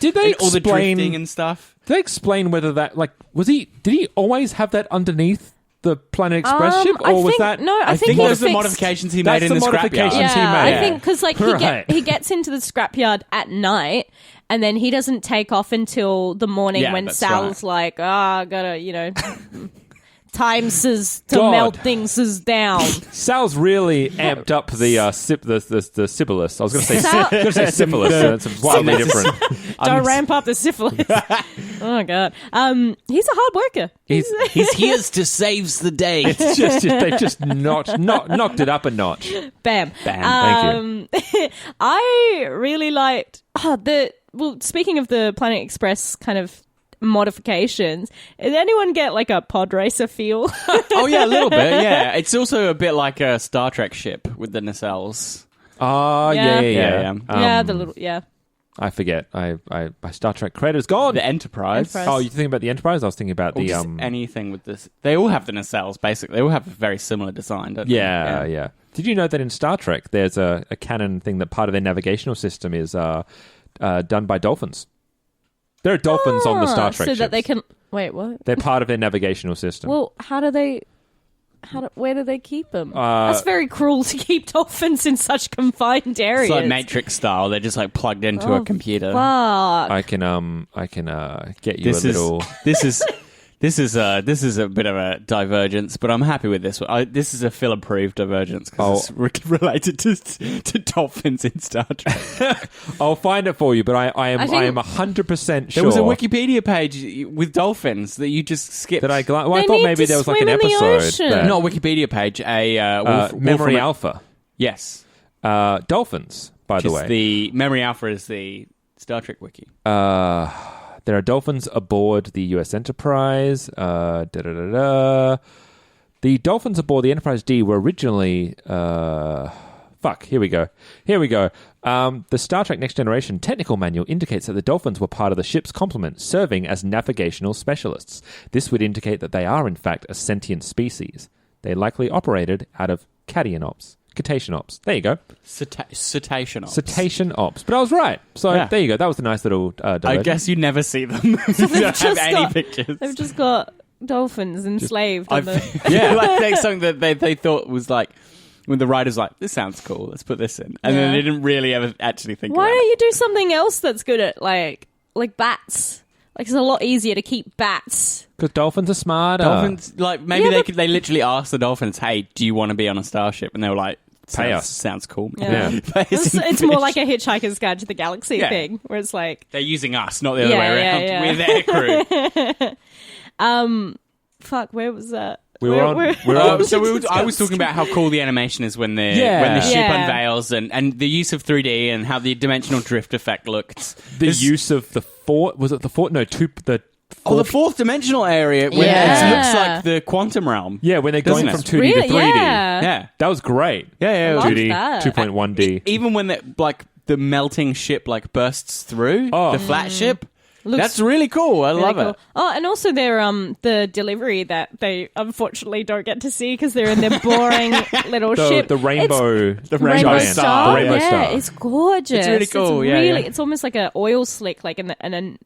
Speaker 6: Did they
Speaker 4: and all the
Speaker 6: explain-
Speaker 4: drifting and stuff.
Speaker 6: Did they explain whether that, like, did he always have that underneath the Planet Express ship, or
Speaker 2: I
Speaker 6: was
Speaker 2: think,
Speaker 6: that...
Speaker 2: No, I think
Speaker 4: those are the
Speaker 2: fixed-
Speaker 4: modifications he
Speaker 6: That's
Speaker 4: made in
Speaker 6: the
Speaker 4: the scrapyard.
Speaker 6: modifications he
Speaker 2: Yeah,
Speaker 6: made.
Speaker 2: I think because like
Speaker 6: Right.
Speaker 2: he gets into the scrapyard at night, and then he doesn't take off until the morning
Speaker 4: Yeah,
Speaker 2: when
Speaker 4: that's
Speaker 2: Sal's like, gotta times is to
Speaker 6: God.
Speaker 2: melt things is down.
Speaker 6: Sal's really amped up the syphilis. I was going to say
Speaker 2: Sal-
Speaker 6: syphilis. It's wildly different.
Speaker 2: Don't ramp up the syphilis. Oh god, he's a hard worker.
Speaker 6: He's
Speaker 4: here to saves the day.
Speaker 6: it's just they've just knocked it up a notch.
Speaker 2: Bam.
Speaker 6: Bam. Thank
Speaker 2: you. I really liked speaking of the Planet Express kind of modifications, did anyone get like a pod racer feel?
Speaker 4: Oh yeah, a little bit. Yeah, it's also a bit like a Star Trek ship with the nacelles.
Speaker 6: Oh, yeah.
Speaker 2: Yeah, the little
Speaker 6: I forget. My Star Trek credit's gone.
Speaker 4: The Enterprise.
Speaker 6: Oh, you thinking about the Enterprise? I was thinking about
Speaker 4: Or
Speaker 6: the
Speaker 4: just anything with this. They all have the nacelles, basically. They all have a very similar design, don't they?
Speaker 6: Yeah. Did you know that in Star Trek, there's a canon thing that part of their navigational system is done by dolphins? There are dolphins on the Star Trek
Speaker 2: so
Speaker 6: ships.
Speaker 2: that they can... Wait, what?
Speaker 6: They're part of their navigational system.
Speaker 2: Well, where do they keep them? That's very cruel to keep dolphins in such confined areas.
Speaker 4: It's like Matrix style. They're just like plugged into a computer.
Speaker 2: Fuck.
Speaker 6: I can get you little.
Speaker 4: This is a bit of a divergence, but I'm happy with this one. This is a Phil-approved divergence because it's related to dolphins in Star Trek.
Speaker 6: I'll find it for you, but I am 100% sure.
Speaker 4: There was a Wikipedia page with dolphins that you just skipped.
Speaker 6: That I thought maybe there was like an episode.
Speaker 4: Not a Wikipedia page,
Speaker 6: Memory Alpha.
Speaker 4: Yes.
Speaker 6: Dolphins, by the way.
Speaker 4: The Memory Alpha is the Star Trek wiki.
Speaker 6: There are dolphins aboard the U.S. Enterprise. The dolphins aboard the Enterprise D were originally... here we go. The Star Trek Next Generation technical manual indicates that the dolphins were part of the ship's complement, serving as navigational specialists. This would indicate that they are, in fact, a sentient species. They likely operated out of Cetacean ops. There you go.
Speaker 4: Cetacean ops.
Speaker 6: Cetacean ops. But I was right. So there you go. That was a nice little divergence.
Speaker 4: I guess you never see them.
Speaker 2: So
Speaker 4: you don't have any pictures.
Speaker 2: They've just got dolphins enslaved.
Speaker 4: Like something that they thought was like, when the writer's like, this sounds cool, let's put this in. And then they didn't really ever actually think
Speaker 2: Why
Speaker 4: about
Speaker 2: don't you do something else that's good at, like bats? Like, it's a lot easier to keep bats.
Speaker 6: Because dolphins are smarter.
Speaker 4: Dolphins, like, maybe they literally asked the dolphins, hey, do you want to be on a starship? And they were like,
Speaker 6: pay us.
Speaker 4: Sounds cool.
Speaker 2: Yeah. It's more like a Hitchhiker's Guide to the Galaxy thing, where it's like...
Speaker 4: They're using us, not the other way around.
Speaker 2: Yeah.
Speaker 4: We're their crew.
Speaker 2: Fuck, where was that?
Speaker 4: I was talking about how cool the animation is when the ship unveils and the use of 3D and how the dimensional drift effect looked.
Speaker 6: The use of the fourth... Was it the fourth? No,
Speaker 4: the fourth dimensional area when it looks like the quantum realm.
Speaker 6: Yeah, when they're going from 2D to 3D.
Speaker 2: Yeah.
Speaker 6: That was great.
Speaker 4: Yeah.
Speaker 6: 2D, 2.1D.
Speaker 4: Even when the melting ship bursts through the flat ship. That's really cool. I love it.
Speaker 2: Oh, and also their the delivery that they unfortunately don't get to see because they're in their boring little ship.
Speaker 6: The rainbow,
Speaker 2: Rainbow
Speaker 6: giant.
Speaker 2: Star.
Speaker 6: The Rainbow Star.
Speaker 2: It's gorgeous.
Speaker 4: It's really cool.
Speaker 2: It's almost like an oil slick, like and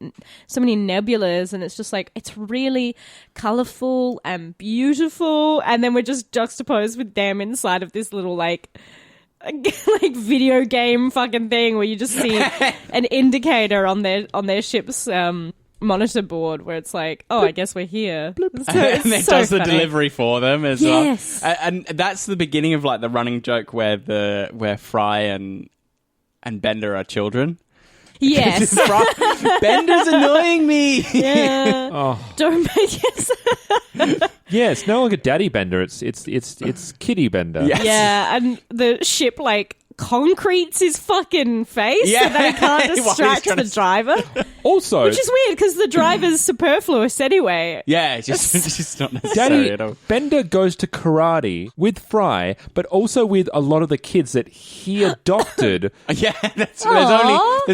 Speaker 2: so many nebulas, and it's just like it's really colorful and beautiful. And then we're just juxtaposed with them inside of this little like video game fucking thing where you just see an indicator on their ship's monitor board where it's like, oh, I guess we're here. So
Speaker 4: and it does the
Speaker 2: funny.
Speaker 4: delivery for them as well. And that's the beginning of the running joke where Fry and Bender are children.
Speaker 2: Yes.
Speaker 4: Bender's annoying me.
Speaker 2: Yeah. Don't make it.
Speaker 6: Yeah, it's no longer Daddy Bender. It's Kitty Bender.
Speaker 4: Yes.
Speaker 2: Yeah, and the ship concretes his fucking face so that he can't distract the driver.
Speaker 6: Also,
Speaker 2: which is weird because the driver's superfluous anyway.
Speaker 4: Yeah, it's just not necessary at all.
Speaker 6: Bender goes to karate with Fry, but also with a lot of the kids that he adopted.
Speaker 4: Yeah, there's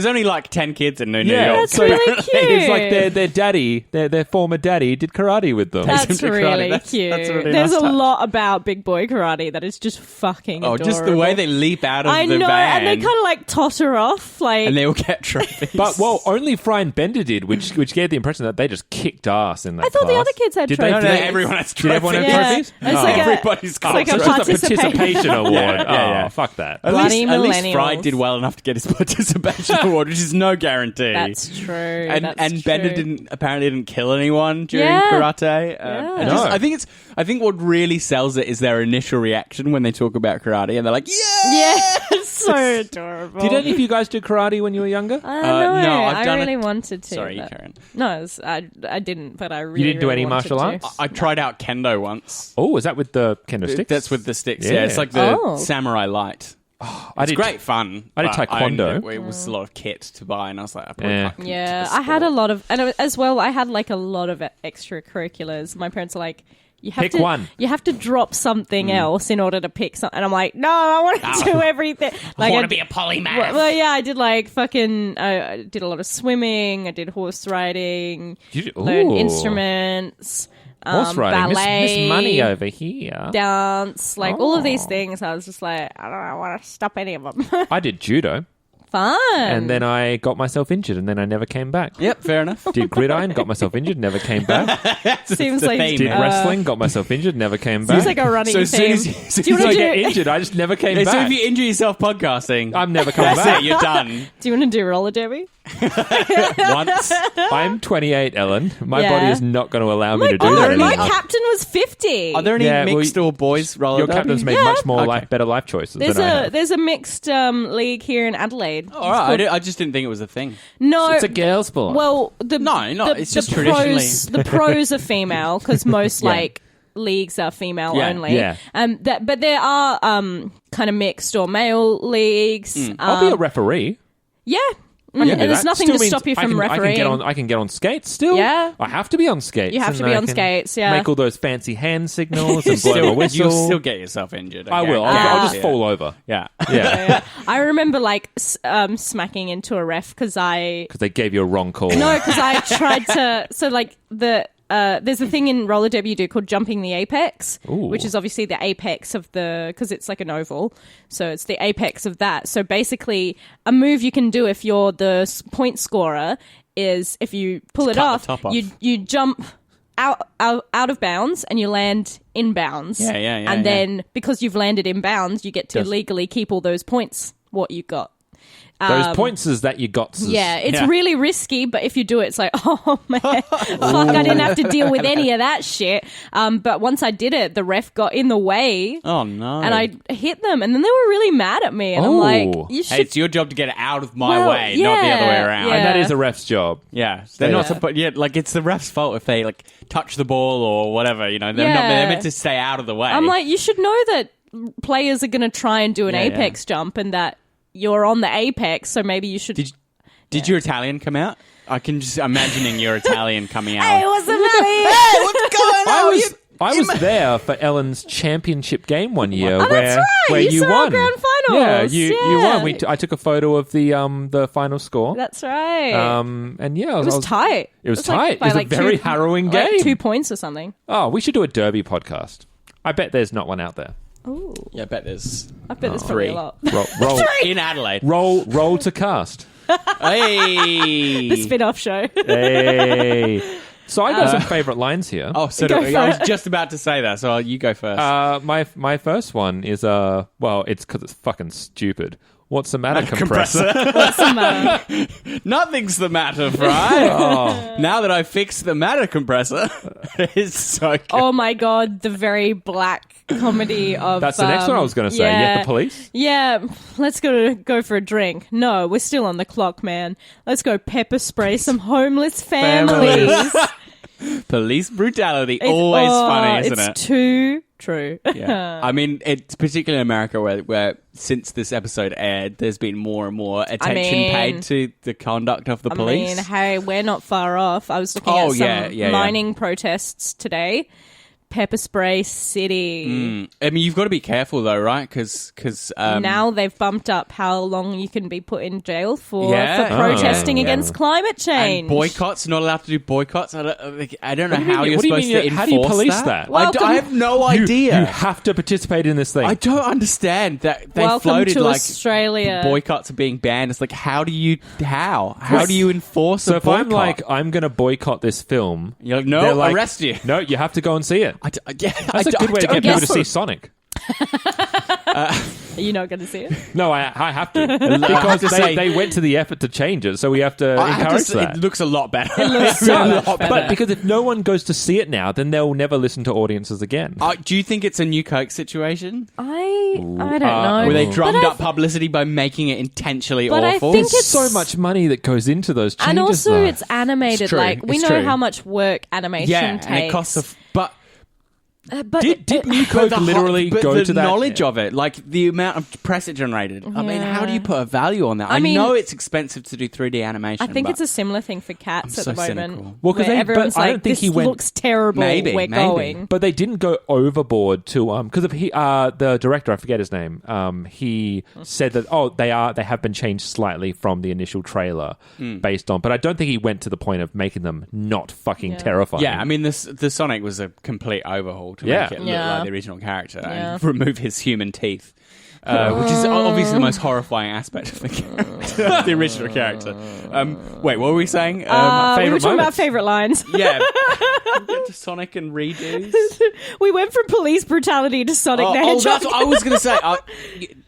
Speaker 4: only 10 kids in New York.
Speaker 2: That's really cute.
Speaker 6: It's like their daddy, their former daddy, did karate with them.
Speaker 2: That's really cute.
Speaker 4: That's a really
Speaker 2: There's
Speaker 4: nice
Speaker 2: a
Speaker 4: touch.
Speaker 2: lot about big boy karate that is just fucking adorable.
Speaker 4: Just the way they leap out of
Speaker 2: I
Speaker 4: the
Speaker 2: know,
Speaker 4: van.
Speaker 2: and they kind of totter off,
Speaker 4: and they all get trophies.
Speaker 6: But only Fry and Bender did, which gave the impression that they just kicked ass in that.
Speaker 2: I thought the
Speaker 6: class.
Speaker 2: other kids had
Speaker 6: Did
Speaker 2: trophies.
Speaker 6: they?
Speaker 4: Everyone has
Speaker 6: Did everyone have
Speaker 2: Yeah.
Speaker 6: trophies?
Speaker 2: It's like
Speaker 4: everybody's got
Speaker 2: like a
Speaker 6: It's just a participation award.
Speaker 4: Yeah.
Speaker 6: Fuck that.
Speaker 4: At
Speaker 2: Bloody
Speaker 4: least Fry
Speaker 2: millennials.
Speaker 4: did well enough to get his participation award, which is no guarantee.
Speaker 2: That's true.
Speaker 4: And Bender apparently didn't kill anyone during karate. I think what really sells it is their initial reaction when they talk about karate, and they're like,
Speaker 2: yeah, it's so adorable.
Speaker 6: Did any of you guys do karate when you were younger?
Speaker 2: I don't know.
Speaker 4: No, I've done
Speaker 2: I really wanted to.
Speaker 4: Sorry,
Speaker 2: but-
Speaker 4: Karen.
Speaker 2: No, I didn't, but I really
Speaker 6: You didn't do
Speaker 2: really
Speaker 6: any
Speaker 2: wanted
Speaker 6: martial
Speaker 2: to.
Speaker 6: arts?
Speaker 4: I tried out kendo once.
Speaker 6: Oh, is that with the kendo sticks?
Speaker 4: That's with the sticks.
Speaker 6: Yeah.
Speaker 4: Yeah, it's like the
Speaker 2: Oh.
Speaker 4: samurai light. It's great fun.
Speaker 6: I did
Speaker 4: but
Speaker 6: taekwondo.
Speaker 4: It was a lot of kit to buy, and I was like,
Speaker 2: Yeah, I had a lot of, and as well, I had a lot of extracurriculars. My parents are like, You have
Speaker 6: Pick
Speaker 2: to,
Speaker 6: one.
Speaker 2: You have to drop something else in order to pick something. And I'm like, no, I want to do everything. Like,
Speaker 4: I want to be a polymath.
Speaker 2: Well, yeah, I did like fucking. I did a lot of swimming. I did horse riding. Learned instruments.
Speaker 6: Horse riding.
Speaker 2: Ballet,
Speaker 6: Miss Money over here.
Speaker 2: dance, like all of these things. I was just like, I don't want to stop any of them.
Speaker 6: I did judo.
Speaker 2: Fun.
Speaker 6: And then I got myself injured, and then I never came back.
Speaker 4: Yep, fair enough.
Speaker 6: Did gridiron, got myself injured, never came back.
Speaker 2: Seems
Speaker 4: the
Speaker 2: like
Speaker 4: theme,
Speaker 6: Did
Speaker 4: man.
Speaker 6: wrestling, got myself injured, never came back.
Speaker 2: seems like a running
Speaker 4: So as soon
Speaker 2: theme.
Speaker 4: as you-
Speaker 2: do you want
Speaker 6: I
Speaker 2: to
Speaker 6: get
Speaker 2: do?
Speaker 6: injured, I just never came
Speaker 4: So
Speaker 6: back.
Speaker 4: if you injure yourself podcasting,
Speaker 6: I'm never coming
Speaker 4: that's
Speaker 6: back.
Speaker 4: it. You're done.
Speaker 2: Do you want to do roller derby?
Speaker 4: Once.
Speaker 6: I'm 28, Ellen. My
Speaker 2: Yeah.
Speaker 6: body is not going to allow me to do
Speaker 2: Oh,
Speaker 6: that
Speaker 2: my
Speaker 6: anymore.
Speaker 2: captain was 50.
Speaker 4: Are there any
Speaker 6: Yeah, well,
Speaker 4: mixed or boys roller
Speaker 6: Your
Speaker 4: derby?
Speaker 6: captain's made
Speaker 2: Yeah.
Speaker 6: much more
Speaker 4: Okay.
Speaker 6: better life choices
Speaker 2: There's
Speaker 6: than I
Speaker 2: a
Speaker 6: have.
Speaker 2: there's a mixed league here in Adelaide.
Speaker 4: All right, I just didn't think it was a thing.
Speaker 2: No,
Speaker 6: It's a girl sport.
Speaker 2: well, the
Speaker 4: it's just
Speaker 2: the
Speaker 4: traditionally-
Speaker 2: the pros are female because most
Speaker 6: Yeah.
Speaker 2: like leagues are female
Speaker 4: Yeah.
Speaker 2: only.
Speaker 6: Yeah.
Speaker 2: But there are kind of mixed or male leagues.
Speaker 6: I'll be a referee.
Speaker 2: Yeah.
Speaker 6: I can
Speaker 2: And
Speaker 6: do
Speaker 2: there's
Speaker 6: that.
Speaker 2: nothing
Speaker 6: Still
Speaker 2: to
Speaker 6: means
Speaker 2: stop you
Speaker 6: I
Speaker 2: from
Speaker 6: can
Speaker 2: refereeing.
Speaker 6: I can get on skates still.
Speaker 2: Yeah.
Speaker 6: I have to be on skates.
Speaker 2: You have to
Speaker 6: and
Speaker 2: be
Speaker 6: I
Speaker 2: on
Speaker 6: can
Speaker 2: skates, yeah.
Speaker 6: Make all those fancy hand signals and blow my whistle.
Speaker 4: You'll still get yourself injured.
Speaker 6: I will. I'll just fall over.
Speaker 4: Yeah.
Speaker 6: Yeah.
Speaker 2: I remember like smacking into a ref because I
Speaker 6: Because they gave you a wrong call.
Speaker 2: No, because I tried to. So, like, there's a thing in roller derby you do called jumping the apex,
Speaker 6: Ooh.
Speaker 2: which is obviously the apex of because it's like an oval. So, it's the apex of that. So, basically, a move you can do if you're the point scorer is if you pull it
Speaker 4: cut the
Speaker 2: off,
Speaker 4: top off.
Speaker 2: you jump out of bounds and you land in bounds.
Speaker 4: Yeah,
Speaker 2: And then because you've landed in bounds, you get to
Speaker 6: Yes.
Speaker 2: legally keep all those points, what you got.
Speaker 6: Those points is that you got.
Speaker 2: Yeah, it's
Speaker 4: Yeah.
Speaker 2: really risky, but if you do it, it's like, oh man, fuck, I didn't have to deal with any of that shit. But once I did it, the ref got in the way
Speaker 4: Oh no.
Speaker 2: and I hit them, and then they were really mad at me. And I'm like,
Speaker 6: Oh.
Speaker 2: you
Speaker 4: Hey,
Speaker 2: should.
Speaker 4: it's your job to get it out of my
Speaker 2: Well,
Speaker 4: way, not the other way
Speaker 2: yeah,
Speaker 4: around.
Speaker 2: yeah.
Speaker 6: And that is a ref's job.
Speaker 4: Yeah, they're not
Speaker 2: Yeah.
Speaker 4: supposed. Yeah, like it's the ref's fault if they like touch the ball or whatever. You know, they're
Speaker 2: Yeah.
Speaker 4: not. They're meant to stay out of the way.
Speaker 2: I'm like, you should know that players are going to try and do an
Speaker 4: Yeah,
Speaker 2: apex jump, and that you're on the apex, so maybe you should.
Speaker 4: Did your Italian come out? I can just imagining your Italian coming out.
Speaker 2: Hey, what's the matter?
Speaker 4: what's going on?
Speaker 6: I was there for Ellen's championship game one year
Speaker 2: Oh,
Speaker 6: where
Speaker 2: that's right.
Speaker 6: where
Speaker 2: You
Speaker 6: you
Speaker 2: saw
Speaker 6: won.
Speaker 2: grand
Speaker 6: Yeah,
Speaker 2: finals.
Speaker 6: you
Speaker 2: Yeah.
Speaker 6: won. I took a photo of the final score.
Speaker 2: That's right.
Speaker 6: And yeah,
Speaker 2: it was tight.
Speaker 6: It was
Speaker 2: like
Speaker 6: tight.
Speaker 2: by
Speaker 6: It was a
Speaker 2: like
Speaker 6: very harrowing
Speaker 2: like
Speaker 6: game.
Speaker 2: 2 points or something.
Speaker 6: Oh, we should do a derby podcast. I bet there's not one out there.
Speaker 2: Ooh,
Speaker 4: Yeah, I bet there's
Speaker 2: I bet there's probably
Speaker 4: three.
Speaker 2: a lot.
Speaker 6: Roll
Speaker 4: in Adelaide.
Speaker 6: roll to cast.
Speaker 4: Hey.
Speaker 2: The spin-off show.
Speaker 6: Hey. So I got some favourite lines here.
Speaker 4: Oh, so
Speaker 2: Go
Speaker 4: do,
Speaker 2: for
Speaker 4: I was
Speaker 2: it.
Speaker 4: just about to say that. So you go first.
Speaker 6: My first one is well, it's because it's fucking stupid. What's the matter, compressor?
Speaker 2: What's the matter?
Speaker 4: Nothing's the matter, Fry.
Speaker 6: Oh.
Speaker 4: Now that I fixed the matter compressor, it's so good.
Speaker 2: Oh my god, the very black comedy of.
Speaker 6: That's the next one I was going to say.
Speaker 2: Yeah,
Speaker 6: Yet the police.
Speaker 2: Yeah, let's go for a drink. No, we're still on the clock, man. Let's go pepper spray some homeless families.
Speaker 4: Police brutality,
Speaker 2: It's-
Speaker 4: always
Speaker 2: oh,
Speaker 4: funny, isn't
Speaker 2: it's
Speaker 4: it?
Speaker 2: too true.
Speaker 4: Yeah. I mean, it's particularly in America where since this episode aired, there's been more and more attention
Speaker 2: mean-
Speaker 4: paid to the conduct of the
Speaker 2: I
Speaker 4: police.
Speaker 2: mean, hey, we're not far off. I was looking
Speaker 4: Oh,
Speaker 2: at some
Speaker 4: yeah.
Speaker 2: mining protests today. Pepper spray city.
Speaker 4: I mean, you've got to be careful though, right? Because
Speaker 2: Now they've bumped up how long you can be put in jail for
Speaker 4: Yeah.
Speaker 2: protesting
Speaker 6: Oh.
Speaker 2: against climate change.
Speaker 4: and boycotts, not allowed to do boycotts. I don't know how you're
Speaker 6: What do you
Speaker 4: supposed
Speaker 6: mean?
Speaker 4: to enforce
Speaker 6: How do you police that?
Speaker 4: I have no idea.
Speaker 6: You have to participate in this thing.
Speaker 4: I don't understand that they
Speaker 2: Welcome
Speaker 4: floated
Speaker 2: to
Speaker 4: like
Speaker 2: Australia.
Speaker 4: boycotts are being banned. It's like how do you do you enforce
Speaker 6: so
Speaker 4: a
Speaker 6: if
Speaker 4: boycott?
Speaker 6: I'm like, I'm going to boycott this film,
Speaker 4: You're like,
Speaker 6: they're
Speaker 4: no,
Speaker 6: like,
Speaker 4: arrest you.
Speaker 6: No, you have to go and see it.
Speaker 4: That's
Speaker 6: That's a good way to get people to see Sonic.
Speaker 2: Are you not going to see it?
Speaker 6: No, I have to. Because
Speaker 4: to say-
Speaker 6: they went to the effort to change it, so we have to
Speaker 4: I have to
Speaker 6: encourage
Speaker 4: say,
Speaker 6: that.
Speaker 4: it looks a lot better.
Speaker 2: It looks so
Speaker 6: Yeah,
Speaker 2: much better.
Speaker 6: but because if no one goes to see it now, then they'll never listen to audiences again.
Speaker 4: Do you think it's a new Coke situation?
Speaker 2: I don't know.
Speaker 6: Oh.
Speaker 4: Where they
Speaker 2: But
Speaker 4: drummed
Speaker 2: I
Speaker 4: up publicity by making it intentionally
Speaker 2: But I
Speaker 4: awful?
Speaker 2: think
Speaker 6: There's
Speaker 2: it's
Speaker 6: so much money that goes into those changes.
Speaker 2: and also
Speaker 6: though.
Speaker 2: it's animated.
Speaker 4: It's true.
Speaker 2: Like we
Speaker 4: It's
Speaker 2: know
Speaker 4: true.
Speaker 2: how much work animation
Speaker 4: yeah,
Speaker 2: takes.
Speaker 4: and it costs but
Speaker 2: But
Speaker 6: Did new code literally
Speaker 4: but
Speaker 6: go
Speaker 4: the
Speaker 6: to that?
Speaker 4: knowledge of it, like the amount of press it generated. I mean, how do you put a value on that? I
Speaker 2: mean,
Speaker 4: know it's expensive to do 3D animation.
Speaker 2: I think
Speaker 4: but
Speaker 2: it's a similar thing for cats at
Speaker 4: I'm
Speaker 2: the
Speaker 4: so
Speaker 2: moment.
Speaker 4: cynical.
Speaker 6: Well, 'cause
Speaker 2: where
Speaker 6: they-
Speaker 2: everyone's
Speaker 6: but I
Speaker 2: like,
Speaker 6: don't think
Speaker 2: this
Speaker 6: he went-
Speaker 2: looks terrible.
Speaker 4: Maybe.
Speaker 2: We're going.
Speaker 6: But they didn't go overboard to because of the director, I forget his name. He said that they have been changed slightly from the initial trailer based on, but I don't think he went to the point of making them not fucking terrifying.
Speaker 4: Yeah, I mean, the Sonic was a complete overhaul to make it look like the original character and remove his human teeth. Which is obviously the most horrifying aspect of the character, the original character. Wait, what were we saying?
Speaker 2: We were
Speaker 6: favorite
Speaker 2: talking about
Speaker 6: moments.
Speaker 2: favourite lines.
Speaker 4: Yeah, get to Sonic and redos.
Speaker 2: We went from police brutality to Sonic the Hedgehog.
Speaker 4: That's what I was going to say.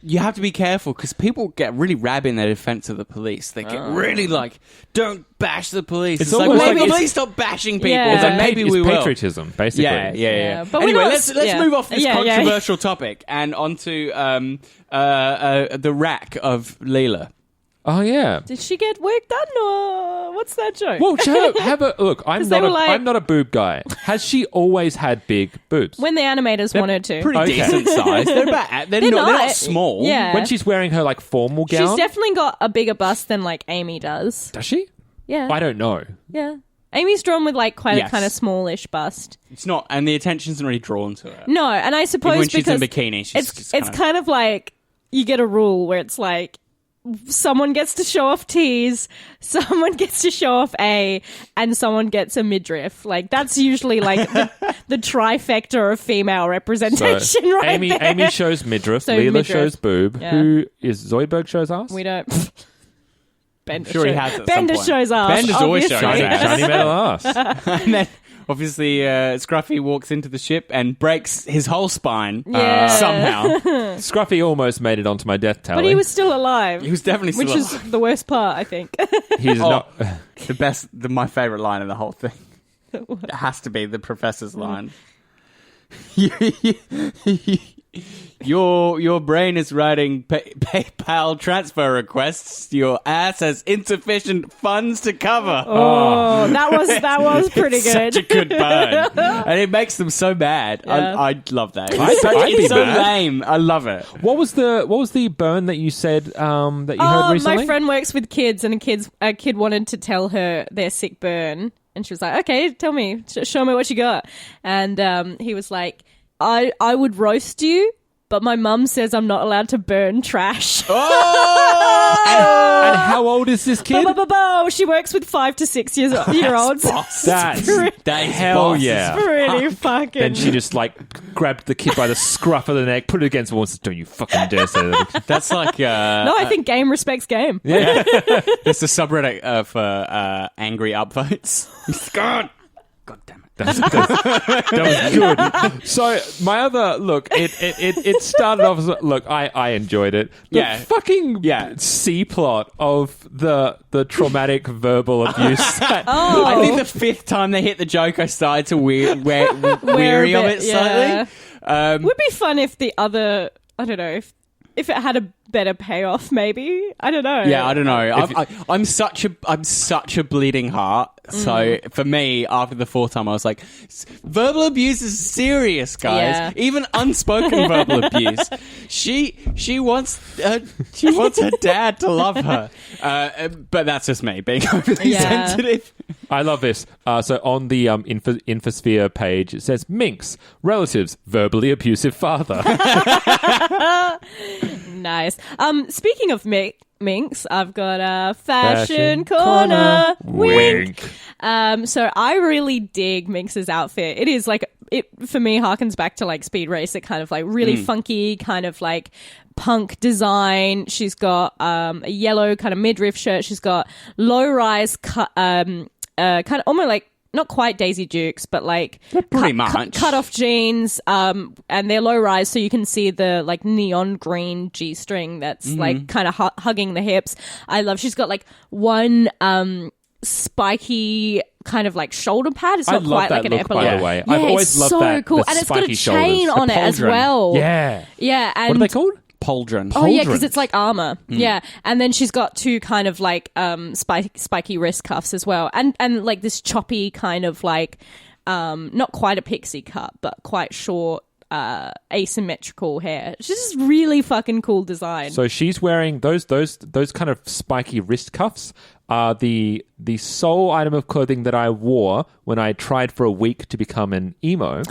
Speaker 4: You have to be careful because people get really rabid in their defense of the police. They get really like, don't bash the police.
Speaker 6: It's
Speaker 4: It's like,
Speaker 6: almost
Speaker 4: maybe
Speaker 6: like
Speaker 4: please stop bashing people.
Speaker 2: Yeah.
Speaker 4: It's like,
Speaker 2: It's
Speaker 4: maybe
Speaker 6: it's
Speaker 4: we will.
Speaker 6: patriotism, basically.
Speaker 4: Yeah.
Speaker 2: But we're
Speaker 4: Anyway,
Speaker 2: not-
Speaker 4: let's
Speaker 2: yeah.
Speaker 4: move off this
Speaker 2: Yeah, yeah.
Speaker 4: controversial topic and onto the rack of Leela.
Speaker 6: Oh yeah.
Speaker 2: Did she get work done, or what's that joke?
Speaker 6: Well, have a look. I'm
Speaker 2: 'Cause they were like-
Speaker 6: I'm not a boob guy. Has she always had big boobs?
Speaker 2: When the animators wanted to.
Speaker 4: Pretty
Speaker 6: Okay.
Speaker 4: decent size. They're not small.
Speaker 2: Yeah.
Speaker 6: When she's wearing her like formal gown,
Speaker 2: She's definitely got a bigger bust than like Amy does.
Speaker 6: does she?
Speaker 2: Yeah.
Speaker 6: I don't know.
Speaker 2: Yeah. Amy's drawn with like quite
Speaker 4: Yes.
Speaker 2: a kind of smallish bust.
Speaker 4: It's not, and the attention's not really drawn to it.
Speaker 2: No, and I suppose
Speaker 4: Even when she's in
Speaker 2: because
Speaker 4: bikini, she's just
Speaker 2: it's kind of like you get a rule where it's like someone gets to show off T's, someone gets to show off A, and someone gets a midriff. Like that's usually like the trifecta of female representation, right there.
Speaker 6: Amy shows midriff.
Speaker 2: So
Speaker 6: Leela
Speaker 2: midriff.
Speaker 6: shows boob.
Speaker 2: Yeah.
Speaker 6: Who is Zoidberg shows ass?
Speaker 2: We don't. Bender
Speaker 4: sure he
Speaker 2: shows,
Speaker 4: has at some
Speaker 2: Bender
Speaker 4: point.
Speaker 2: shows ass.
Speaker 4: Bender's always
Speaker 2: obviously.
Speaker 4: showing ass.
Speaker 6: Shiny metal ass.
Speaker 4: And then, obviously, Scruffy walks into the ship and breaks his whole spine
Speaker 2: Yeah.
Speaker 4: somehow.
Speaker 6: Scruffy almost made it onto my death tally.
Speaker 2: But he was still alive.
Speaker 4: He was definitely still
Speaker 2: which is the worst part, I think.
Speaker 6: He's not.
Speaker 4: my favourite line of the whole thing. It has to be the professor's line. Your brain is writing PayPal transfer requests. Your ass has insufficient funds to cover.
Speaker 2: Oh, that was pretty good.
Speaker 4: Such a good burn, and it makes them so mad.
Speaker 2: Yeah.
Speaker 4: I love that.
Speaker 6: I'd be
Speaker 4: It's so
Speaker 6: mad.
Speaker 4: lame. I love it.
Speaker 6: What was the burn that you said that you heard recently?
Speaker 2: My friend works with kids, and a kid wanted to tell her their sick burn, and she was like, "Okay, tell me, show me what you got." And he was like, "I would roast you, but my mum says I'm not allowed to burn trash."
Speaker 6: And how old is this kid?
Speaker 2: She works with 5 to 6 year olds.
Speaker 6: That's hell
Speaker 4: boss.
Speaker 6: yeah.
Speaker 2: Pretty fucking.
Speaker 6: Then she just like grabbed the kid by the scruff of the neck, put it against the wall, and said, "Don't you fucking dare say that."
Speaker 4: That's like
Speaker 2: no, I think game respects game.
Speaker 4: it's a subreddit for angry upvotes. God damn it.
Speaker 6: That was good. So my other look, it started off as look. I enjoyed it. The fucking C plot of the traumatic verbal abuse.
Speaker 4: I think the fifth time they hit the joke, I started to weary of it slightly.
Speaker 2: Would be fun if the other, I don't know, if it had a better payoff, maybe. I don't know.
Speaker 4: Yeah, I don't know. I'm such a bleeding heart. So for me, after the fourth time, I was like, verbal abuse is serious, guys.
Speaker 2: Yeah.
Speaker 4: Even unspoken verbal abuse. She wants her dad to love her. But that's just me being overly sensitive.
Speaker 6: I love this. So on the Infosphere page, it says Minx relatives verbally abusive father.
Speaker 2: Nice. Speaking of Minx, I've got a fashion corner. Wink. So I really dig Minx's outfit. It is like, it for me harkens back to like Speed Racer, kind of like really funky, kind of like punk design. She's got a yellow kind of midriff shirt. She's got low rise kind of almost like, not quite Daisy Dukes, but like
Speaker 4: pretty much
Speaker 2: cut off jeans, and they're low rise, so you can see the like neon green G-string that's like kind of hugging the hips. I love. She's got like one spiky kind of like shoulder pad. It's not quite like an
Speaker 6: look,
Speaker 2: epaulette.
Speaker 6: by the way.
Speaker 2: Yeah,
Speaker 6: I've always
Speaker 2: it's
Speaker 6: loved
Speaker 2: so
Speaker 6: that.
Speaker 2: cool,
Speaker 6: the
Speaker 2: and it's got a
Speaker 6: spiky
Speaker 2: chain
Speaker 6: shoulders.
Speaker 2: on it as
Speaker 4: pauldron.
Speaker 2: well.
Speaker 6: Yeah.
Speaker 2: Yeah. And
Speaker 6: What are they called?
Speaker 4: Pauldron.
Speaker 2: Oh yeah,
Speaker 6: Pauldron.
Speaker 2: because it's like armor. Yeah, and then she's got two kind of like spiky wrist cuffs as well, and like this choppy kind of like not quite a pixie cut, but quite short, asymmetrical hair. It's just really fucking cool design.
Speaker 6: So she's wearing those kind of spiky wrist cuffs are the sole item of clothing that I wore when I tried for a week to become an emo.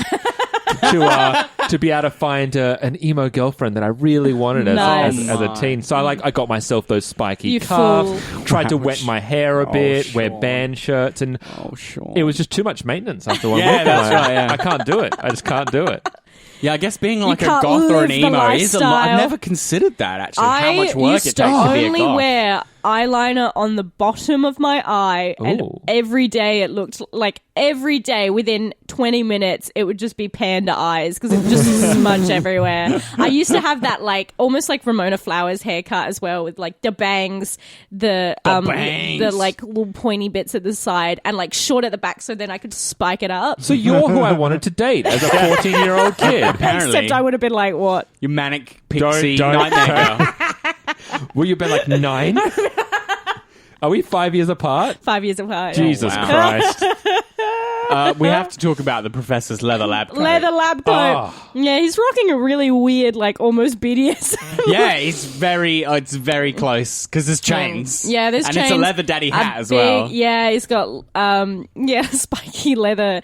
Speaker 6: to be able to find an emo girlfriend that I really wanted as a teen. So I got myself those spiky cuffs, tried to wet my hair a bit, wear band shirts, and it was just too much maintenance after one week.
Speaker 4: That's right. Yeah.
Speaker 6: I can't do it. I just can't do it.
Speaker 4: Yeah, I guess being like a
Speaker 2: can't
Speaker 4: goth or an
Speaker 2: live the
Speaker 4: emo is a lot. I've
Speaker 2: lifestyle.
Speaker 4: never considered that, actually, how much work it takes to be a
Speaker 2: I used to only
Speaker 4: goth.
Speaker 2: wear eyeliner on the bottom of my eye, and
Speaker 6: Ooh.
Speaker 2: every day it looked like every day within 20 minutes it would just be panda eyes because it would just smudge everywhere. I used to have that like almost like Ramona Flowers haircut as well, with like the bangs, the like little pointy bits at the side and like short at the back, so then I could spike it up.
Speaker 6: So you're who I wanted to date as a 14-year-old kid.
Speaker 4: Apparently.
Speaker 2: Except I would have been like, what?
Speaker 4: You manic pixie
Speaker 6: Don't-
Speaker 4: nightmare girl.
Speaker 6: Will you be like 9? Are we 5 years apart?
Speaker 2: 5 years apart.
Speaker 6: Jesus
Speaker 4: wow.
Speaker 6: Christ.
Speaker 4: We have to talk about the professor's leather lab coat.
Speaker 2: Leather lab coat.
Speaker 6: Oh.
Speaker 2: Yeah, he's rocking a really weird, like almost BDSM.
Speaker 4: Yeah, it's very close because there's chains.
Speaker 2: Yeah, there's
Speaker 4: and
Speaker 2: chains.
Speaker 4: it's a leather daddy hat
Speaker 2: A
Speaker 4: as well.
Speaker 2: Yeah, he's got spiky leather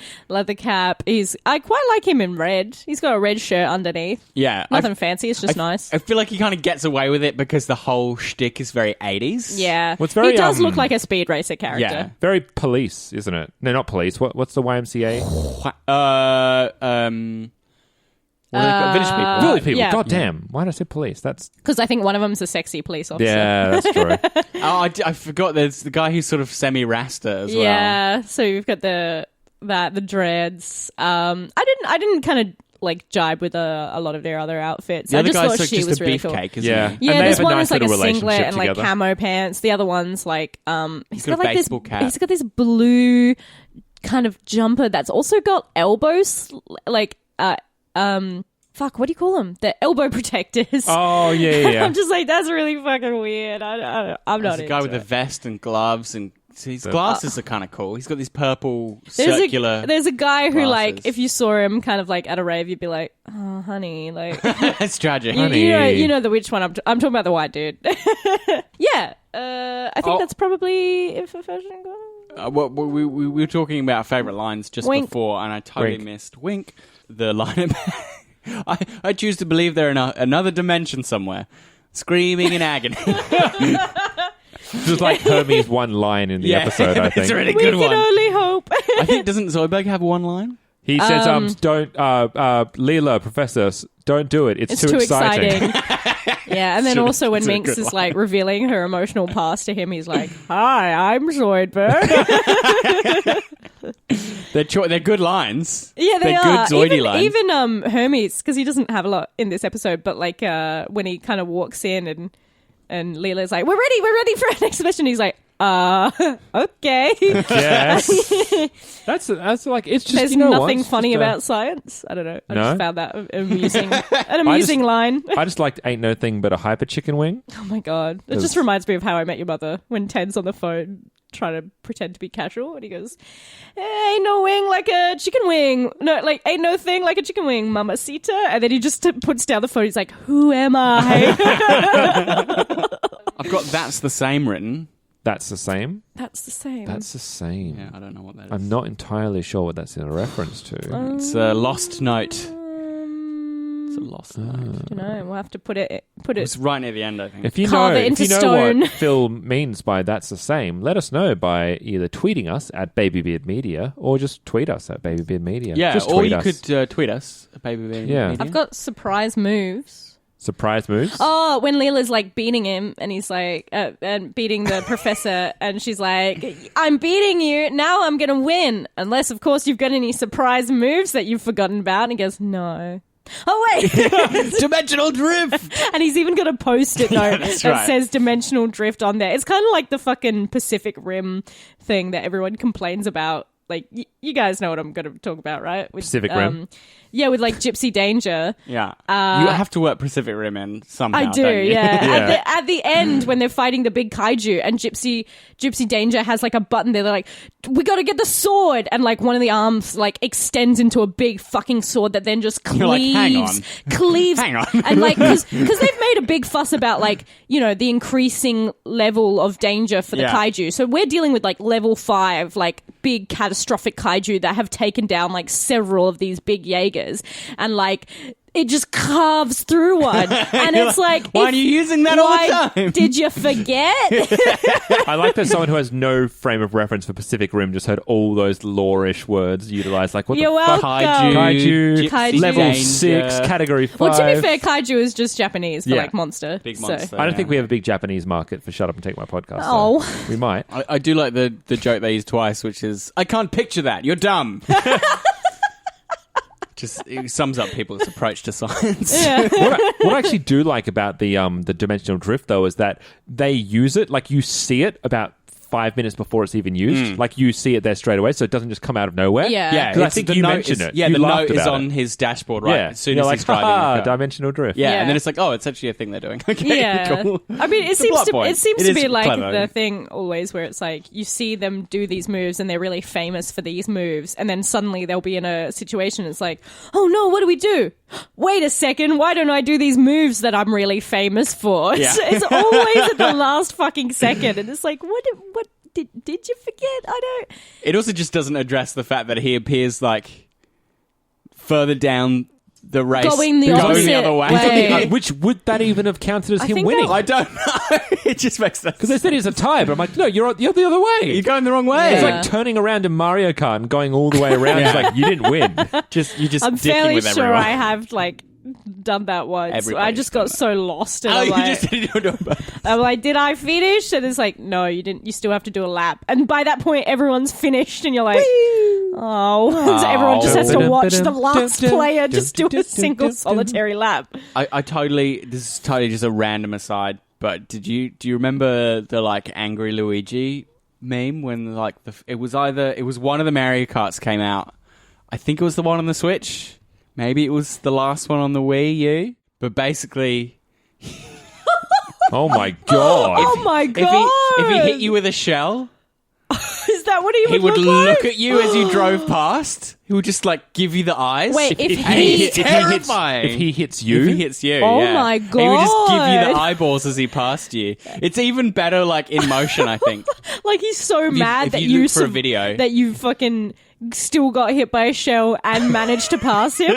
Speaker 2: cap. I quite like him in red. He's got a red shirt underneath.
Speaker 4: Yeah,
Speaker 2: Nothing fancy. It's just nice.
Speaker 4: I feel like he kind of gets away with it because the whole shtick is very 80s.
Speaker 2: Yeah,
Speaker 6: Well, it's very,
Speaker 2: he does look like a Speed Racer character.
Speaker 4: Yeah.
Speaker 6: Very police, isn't it? No, not police. What's the YMCA?
Speaker 4: What are they called? Village people.
Speaker 6: Village people.
Speaker 2: yeah.
Speaker 6: God damn. Why did I say police? That's...
Speaker 2: Because I think one of them's a sexy police officer.
Speaker 6: Yeah, that's true.
Speaker 4: I forgot. There's the guy who's sort of semi-rasta as well.
Speaker 2: Yeah, so you've got the dreads. I didn't kind of like jibe with a lot of their other outfits.
Speaker 4: The
Speaker 2: I
Speaker 4: other
Speaker 2: just
Speaker 4: guy's
Speaker 2: thought
Speaker 4: like
Speaker 2: she
Speaker 4: just
Speaker 2: was
Speaker 4: a
Speaker 2: really cool.
Speaker 4: beefcake, isn't
Speaker 6: Yeah.
Speaker 4: he?
Speaker 2: Yeah,
Speaker 6: And they
Speaker 2: there's
Speaker 6: have a
Speaker 2: one
Speaker 6: nice
Speaker 2: that's like a
Speaker 6: little
Speaker 2: singlet
Speaker 6: relationship
Speaker 2: and like
Speaker 6: together.
Speaker 2: camo pants. The other one's like he's
Speaker 4: got a
Speaker 2: got like
Speaker 4: baseball
Speaker 2: this
Speaker 4: cap.
Speaker 2: he's got this blue kind of jumper that's also got elbows like fuck, what do you call them? The elbow protectors.
Speaker 6: Oh, yeah.
Speaker 2: I'm just like, that's really fucking weird. I'm not
Speaker 4: There's a guy
Speaker 2: into
Speaker 4: with a
Speaker 2: it.
Speaker 4: vest and gloves, and his glasses are kind of cool. He's got these purple
Speaker 2: There's
Speaker 4: circular.
Speaker 2: there's a guy who, like,
Speaker 4: glasses.
Speaker 2: if you saw him kind of like at a rave, you'd be like, oh, honey, like,
Speaker 4: It's tragic.
Speaker 2: you know the which one I'm talking about, the white dude. Yeah, I think that's probably it for fashion.
Speaker 4: We were talking about favourite lines just
Speaker 2: Wink.
Speaker 4: before, and I totally
Speaker 6: Wink.
Speaker 4: missed Wink. The line about I choose to believe they're in another dimension somewhere, screaming in agony.
Speaker 6: Just like Hermes' one line in the episode, I think.
Speaker 4: It's a really
Speaker 2: We
Speaker 4: good
Speaker 2: can
Speaker 4: one.
Speaker 2: only hope.
Speaker 4: I think, doesn't Zoidberg have one line?
Speaker 6: He says, don't, Leela, Professor, don't do it. It's too exciting.
Speaker 2: Yeah, and then also when
Speaker 4: it's a
Speaker 2: Minx
Speaker 4: good
Speaker 2: is like revealing her emotional past to him, he's like, "Hi, I'm Zoidberg."
Speaker 4: They're good lines.
Speaker 2: Yeah, they
Speaker 4: They're
Speaker 2: are.
Speaker 4: good Zoidy lines.
Speaker 2: Even Hermes, because he doesn't have a lot in this episode, but like when he kind of walks in and Leela's like, we're ready for our next mission. He's like, okay.
Speaker 6: Yes. That's like, it's just,
Speaker 2: There's
Speaker 6: you know
Speaker 2: nothing
Speaker 6: what? It's
Speaker 2: funny
Speaker 6: just,
Speaker 2: about science. I don't know. I
Speaker 6: No?
Speaker 2: just found that an amusing line.
Speaker 6: I just liked Ain't No Thing But a Hyper Chicken Wing.
Speaker 2: Oh my god. It just reminds me of How I Met Your Mother when Ted's on the phone trying to pretend to be casual and he goes, ain't no wing like a chicken wing. No, like, ain't no thing like a chicken wing, mamacita. And then he just puts down the phone. He's like, who am I?
Speaker 4: I've got that's the same written.
Speaker 6: That's the same?
Speaker 2: That's the same.
Speaker 6: That's the same.
Speaker 4: Yeah, I don't know what that is.
Speaker 6: I'm not entirely sure what that's in a reference to.
Speaker 4: It's a lost note. It's a lost note.
Speaker 2: I don't know. We'll have to put it.
Speaker 4: It's right near the end, I think.
Speaker 6: If you
Speaker 2: Carve
Speaker 6: know,
Speaker 2: it into
Speaker 6: if you know
Speaker 2: stone.
Speaker 6: what Phil means by that's the same, let us know by either tweeting us at BabyBeardMedia or just tweet us at BabyBeardMedia.
Speaker 4: Yeah,
Speaker 6: just
Speaker 4: or
Speaker 6: tweet
Speaker 4: you
Speaker 6: us.
Speaker 4: could tweet us, Baby Beard
Speaker 6: Yeah.
Speaker 4: Media.
Speaker 2: I've got surprise moves.
Speaker 6: Surprise moves.
Speaker 2: Oh, when Leela's like beating him and he's like, and beating the professor and she's like, I'm beating you. Now I'm going to win. Unless, of course, you've got any surprise moves that you've forgotten about. And he goes, no. Oh, wait.
Speaker 4: Dimensional drift.
Speaker 2: And he's even got a post-it note
Speaker 4: that's
Speaker 2: that
Speaker 4: right.
Speaker 2: says dimensional drift on there. It's kind of like the fucking Pacific Rim thing that everyone complains about. Like, you guys know what I'm going to talk about, right? With,
Speaker 6: Pacific Rim.
Speaker 2: Yeah, with like Gypsy Danger.
Speaker 4: Yeah. You have to work Pacific Rim in somehow.
Speaker 2: I do,
Speaker 4: don't you?
Speaker 2: yeah. At the end, when they're fighting the big kaiju, and Gypsy Danger has like a button there, they're like, "We got to get the sword," and like one of the arms like extends into a big fucking sword that then just cleaves,
Speaker 4: You're like, hang on.
Speaker 2: hang on, and like because they've made a big fuss about like the increasing level of danger for the kaiju. So we're dealing with like level 5, like big catastrophic kaiju that have taken down like several of these big Jaegers, and like it just carves through one, and it's like,
Speaker 4: why are you using that all the time?
Speaker 2: Did you forget?
Speaker 6: I like that someone who has no frame of reference for Pacific Rim just heard all those lore-ish words utilized. Like, what
Speaker 2: You're
Speaker 6: the fuck?
Speaker 2: welcome.
Speaker 6: Kaiju, level
Speaker 4: Danger.
Speaker 6: 6, category 5.
Speaker 2: Well, to be fair, kaiju is just Japanese for like monster.
Speaker 4: Big
Speaker 2: so.
Speaker 4: monster.
Speaker 6: I don't think we have a big Japanese market for Shut Up and Take My Podcast.
Speaker 2: Oh.
Speaker 6: So we might.
Speaker 4: I do like the joke they used twice, which is, I can't picture that. You're dumb. Just it sums up people's approach to science.
Speaker 2: Yeah.
Speaker 6: What I actually do like about the dimensional drift, though, is that they use it, like you see it about 5 minutes before it's even used. Like you see it there straight away, so it doesn't just come out of nowhere.
Speaker 2: Yeah.
Speaker 4: Yeah,
Speaker 6: 'Cause I think you mentioned it.
Speaker 4: Yeah,
Speaker 6: You
Speaker 4: the
Speaker 6: laughed
Speaker 4: note is
Speaker 6: about
Speaker 4: on
Speaker 6: it.
Speaker 4: his dashboard, right?
Speaker 6: Yeah.
Speaker 4: As soon
Speaker 6: You're
Speaker 4: as
Speaker 6: like,
Speaker 4: he's driving the car.
Speaker 6: dimensional drift.
Speaker 4: Yeah,
Speaker 2: Yeah.
Speaker 4: and then it's like, oh, it's actually a thing they're doing. Okay,
Speaker 2: Yeah.
Speaker 4: cool.
Speaker 2: I mean, it
Speaker 4: It's a plot point.
Speaker 2: seems
Speaker 4: It
Speaker 2: to
Speaker 4: is
Speaker 2: be like
Speaker 4: clever.
Speaker 2: the thing always where it's like you see them do these moves and they're really famous for these moves, and then suddenly they'll be in a situation. It's like, oh no, what do we do? Wait a second, why don't I do these moves that I'm really famous for?
Speaker 4: Yeah.
Speaker 2: It's always at the last fucking second, and it's like, what did you forget? I don't.
Speaker 4: It also just doesn't address the fact that he appears like further down the race,
Speaker 2: Going the opposite
Speaker 4: other way.
Speaker 2: way.
Speaker 6: Which would that even have counted as
Speaker 2: I
Speaker 6: him
Speaker 2: think
Speaker 6: winning?
Speaker 2: that-
Speaker 4: I don't know. It just makes sense.
Speaker 6: Because they said it's a tie, but I'm like, no, you're the other way.
Speaker 4: You're going the wrong way.
Speaker 6: It's
Speaker 2: Yeah.
Speaker 6: like turning around in Mario Kart and going all the way around. It's like, you didn't win.
Speaker 4: You're just
Speaker 2: I'm
Speaker 4: dicking
Speaker 2: fairly
Speaker 4: with
Speaker 2: sure
Speaker 4: everyone.
Speaker 2: I have like done that once.
Speaker 4: Everybody's
Speaker 2: I just
Speaker 4: done
Speaker 2: got
Speaker 4: that.
Speaker 2: so lost, and
Speaker 4: Oh,
Speaker 2: I'm
Speaker 4: you
Speaker 2: like,
Speaker 4: just didn't do it.
Speaker 2: I'm like, did I finish? And it's like, no, you didn't. You still have to do a lap. And by that point, everyone's finished, and you're like, oh. So everyone just has to watch the last player just do a single solitary lap.
Speaker 4: I totally. This is totally just a random aside. But do you remember the like Angry Luigi meme when like it was one of the Mario Karts came out. I think it was the one on the Switch. Maybe it was the last one on the Wii U. But basically,
Speaker 6: Oh my god.
Speaker 2: Oh my god!
Speaker 4: if he hit you with a shell,
Speaker 2: is that what he
Speaker 4: he would
Speaker 2: look
Speaker 4: look
Speaker 2: like?
Speaker 4: at you as you drove past. He would just like give you the eyes.
Speaker 2: Wait, if
Speaker 4: And
Speaker 2: he-
Speaker 4: it's terrifying.
Speaker 6: If he hits you,
Speaker 4: If he hits you,
Speaker 2: Oh
Speaker 4: yeah.
Speaker 2: my
Speaker 4: He would just give you the
Speaker 2: God.
Speaker 4: eyeballs as he passed you. It's even better, like in motion. I think.
Speaker 2: Like he's so mad
Speaker 4: if
Speaker 2: that
Speaker 4: you
Speaker 2: you
Speaker 4: look for a video.
Speaker 2: that you fucking still got hit by a shell and managed to pass him.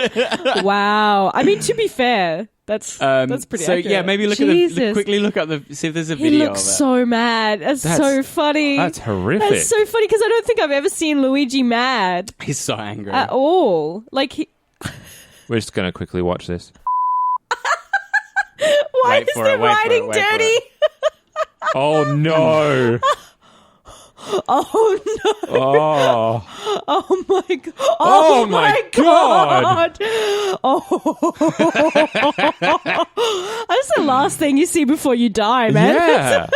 Speaker 2: Wow. I mean, to be fair, that's pretty.
Speaker 4: So
Speaker 2: accurate.
Speaker 4: yeah, maybe
Speaker 2: Jesus.
Speaker 4: quickly look up see if there's a
Speaker 2: He
Speaker 4: video
Speaker 2: looks
Speaker 4: of it.
Speaker 2: so mad. That's so funny.
Speaker 6: that's horrific.
Speaker 2: That's so funny because I don't think I've ever seen Luigi mad
Speaker 4: He's so angry.
Speaker 2: at all. Like,
Speaker 6: We're just going to quickly watch this.
Speaker 2: why
Speaker 4: Wait
Speaker 2: is
Speaker 4: for
Speaker 2: the
Speaker 4: it, wait for
Speaker 2: writing
Speaker 4: it, wait for
Speaker 2: dirty?
Speaker 4: it.
Speaker 6: Oh no.
Speaker 2: Oh no!
Speaker 6: Oh.
Speaker 2: Oh my god!
Speaker 6: Oh my God.
Speaker 2: Oh, that's the last thing you see before you die, man.
Speaker 6: Yeah.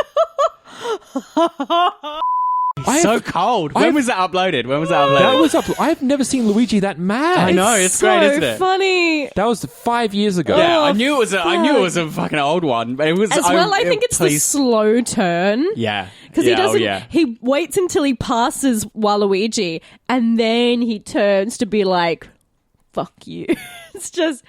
Speaker 4: So cold. When was that uploaded?
Speaker 6: That was up. I've never seen Luigi that mad.
Speaker 4: I know, it's great, isn't it?
Speaker 2: Funny.
Speaker 6: That was 5 years ago.
Speaker 4: Yeah,
Speaker 2: Oh,
Speaker 4: I knew it was a fucking old one, but it was
Speaker 2: As well, I think it's the slow turn.
Speaker 4: Yeah,
Speaker 2: Because
Speaker 4: yeah,
Speaker 2: he doesn't.
Speaker 4: Oh, yeah.
Speaker 2: He waits until he passes Waluigi, and then he turns to be like, "Fuck you." It's just,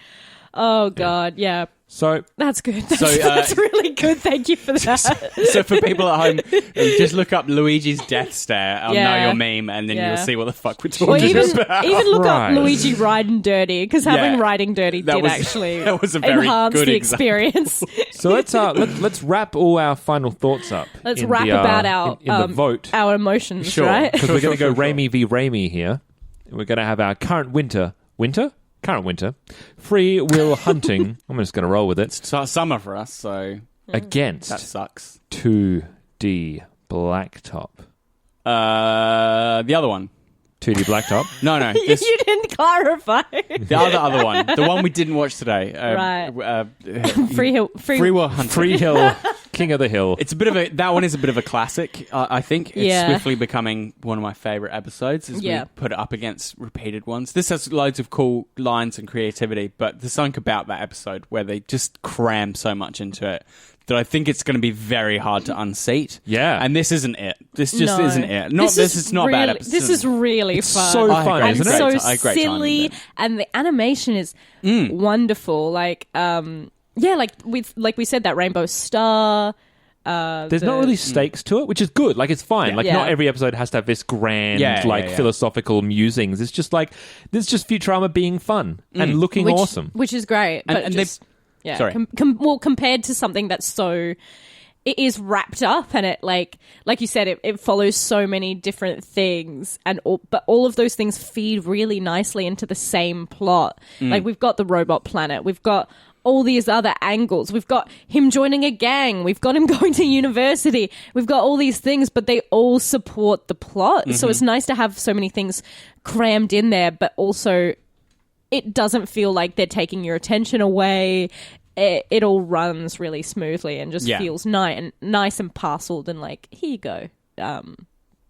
Speaker 2: oh god, yeah.
Speaker 6: So
Speaker 2: That's good.
Speaker 4: So,
Speaker 2: That's really good. Thank you for that.
Speaker 4: So for people at home, just look up Luigi's death stare on
Speaker 2: Yeah.
Speaker 4: Know Your Meme, and then
Speaker 2: Yeah.
Speaker 4: you'll see what the fuck we're
Speaker 2: Or
Speaker 4: talking
Speaker 2: even
Speaker 4: about.
Speaker 2: look up
Speaker 6: Christ.
Speaker 2: Luigi Riding Dirty, because having
Speaker 4: Yeah.
Speaker 2: Riding Dirty
Speaker 4: That
Speaker 2: did
Speaker 4: was-
Speaker 2: actually
Speaker 4: that was a very
Speaker 2: enhance
Speaker 4: good
Speaker 2: the
Speaker 4: example.
Speaker 2: experience.
Speaker 6: So let's wrap all our final thoughts up.
Speaker 2: Let's
Speaker 6: in
Speaker 2: rap
Speaker 6: the,
Speaker 2: about our
Speaker 6: in the vote,
Speaker 2: our emotions,
Speaker 4: Sure.
Speaker 2: right?
Speaker 6: because we're going to go
Speaker 4: Sure.
Speaker 6: Raimi v. Raimi here. We're going to have our current winter free will hunting. I'm just going to roll with it
Speaker 4: Summer for us, so
Speaker 6: against
Speaker 4: that sucks.
Speaker 6: 2D Blacktop.
Speaker 4: The other one.
Speaker 6: 2D Blacktop.
Speaker 4: No,
Speaker 2: You didn't clarify.
Speaker 4: the other one, the one we didn't watch today.
Speaker 2: Right.
Speaker 4: Free
Speaker 2: Free
Speaker 4: Will Hunting.
Speaker 6: Free Hill King of the Hill.
Speaker 4: It's a bit of a that one is a bit of a classic. I think it's
Speaker 2: Yeah.
Speaker 4: swiftly becoming one of my favorite episodes as
Speaker 2: Yeah.
Speaker 4: we put it up against repeated ones. This has loads of cool lines and creativity, but there's something about that episode where they just cram so much into it that I think it's going to be very hard to unseat.
Speaker 6: Yeah.
Speaker 4: and this isn't it. This just
Speaker 2: No.
Speaker 4: isn't it. This is not a bad episode.
Speaker 2: This is really fun.
Speaker 6: so
Speaker 4: I
Speaker 6: fun,
Speaker 4: agree.
Speaker 6: isn't
Speaker 2: and
Speaker 6: it?
Speaker 2: so
Speaker 4: I had great time
Speaker 2: silly,
Speaker 4: with it.
Speaker 2: and the animation is wonderful. Like, like we said, that rainbow star.
Speaker 6: There's not really stakes to it, which is good. Like, it's fine.
Speaker 4: Yeah.
Speaker 6: Like,
Speaker 2: Yeah.
Speaker 6: not every episode has to have this grand,
Speaker 4: Yeah.
Speaker 6: philosophical musings. It's just like, this is just Futurama being fun and looking
Speaker 2: which,
Speaker 6: awesome.
Speaker 2: which is great. But
Speaker 4: And they-
Speaker 2: just, yeah,
Speaker 4: Sorry.
Speaker 2: compared to something that's so. It is wrapped up, and it like you said, it follows so many different things, but all of those things feed really nicely into the same plot. Like, we've got the robot planet, we've got all these other angles, we've got him joining a gang, we've got him going to university, we've got all these things, but they all support the plot. So it's nice to have so many things crammed in there, but also it doesn't feel like they're taking your attention away. It all runs really smoothly and just feels nice and parceled and like, here you go.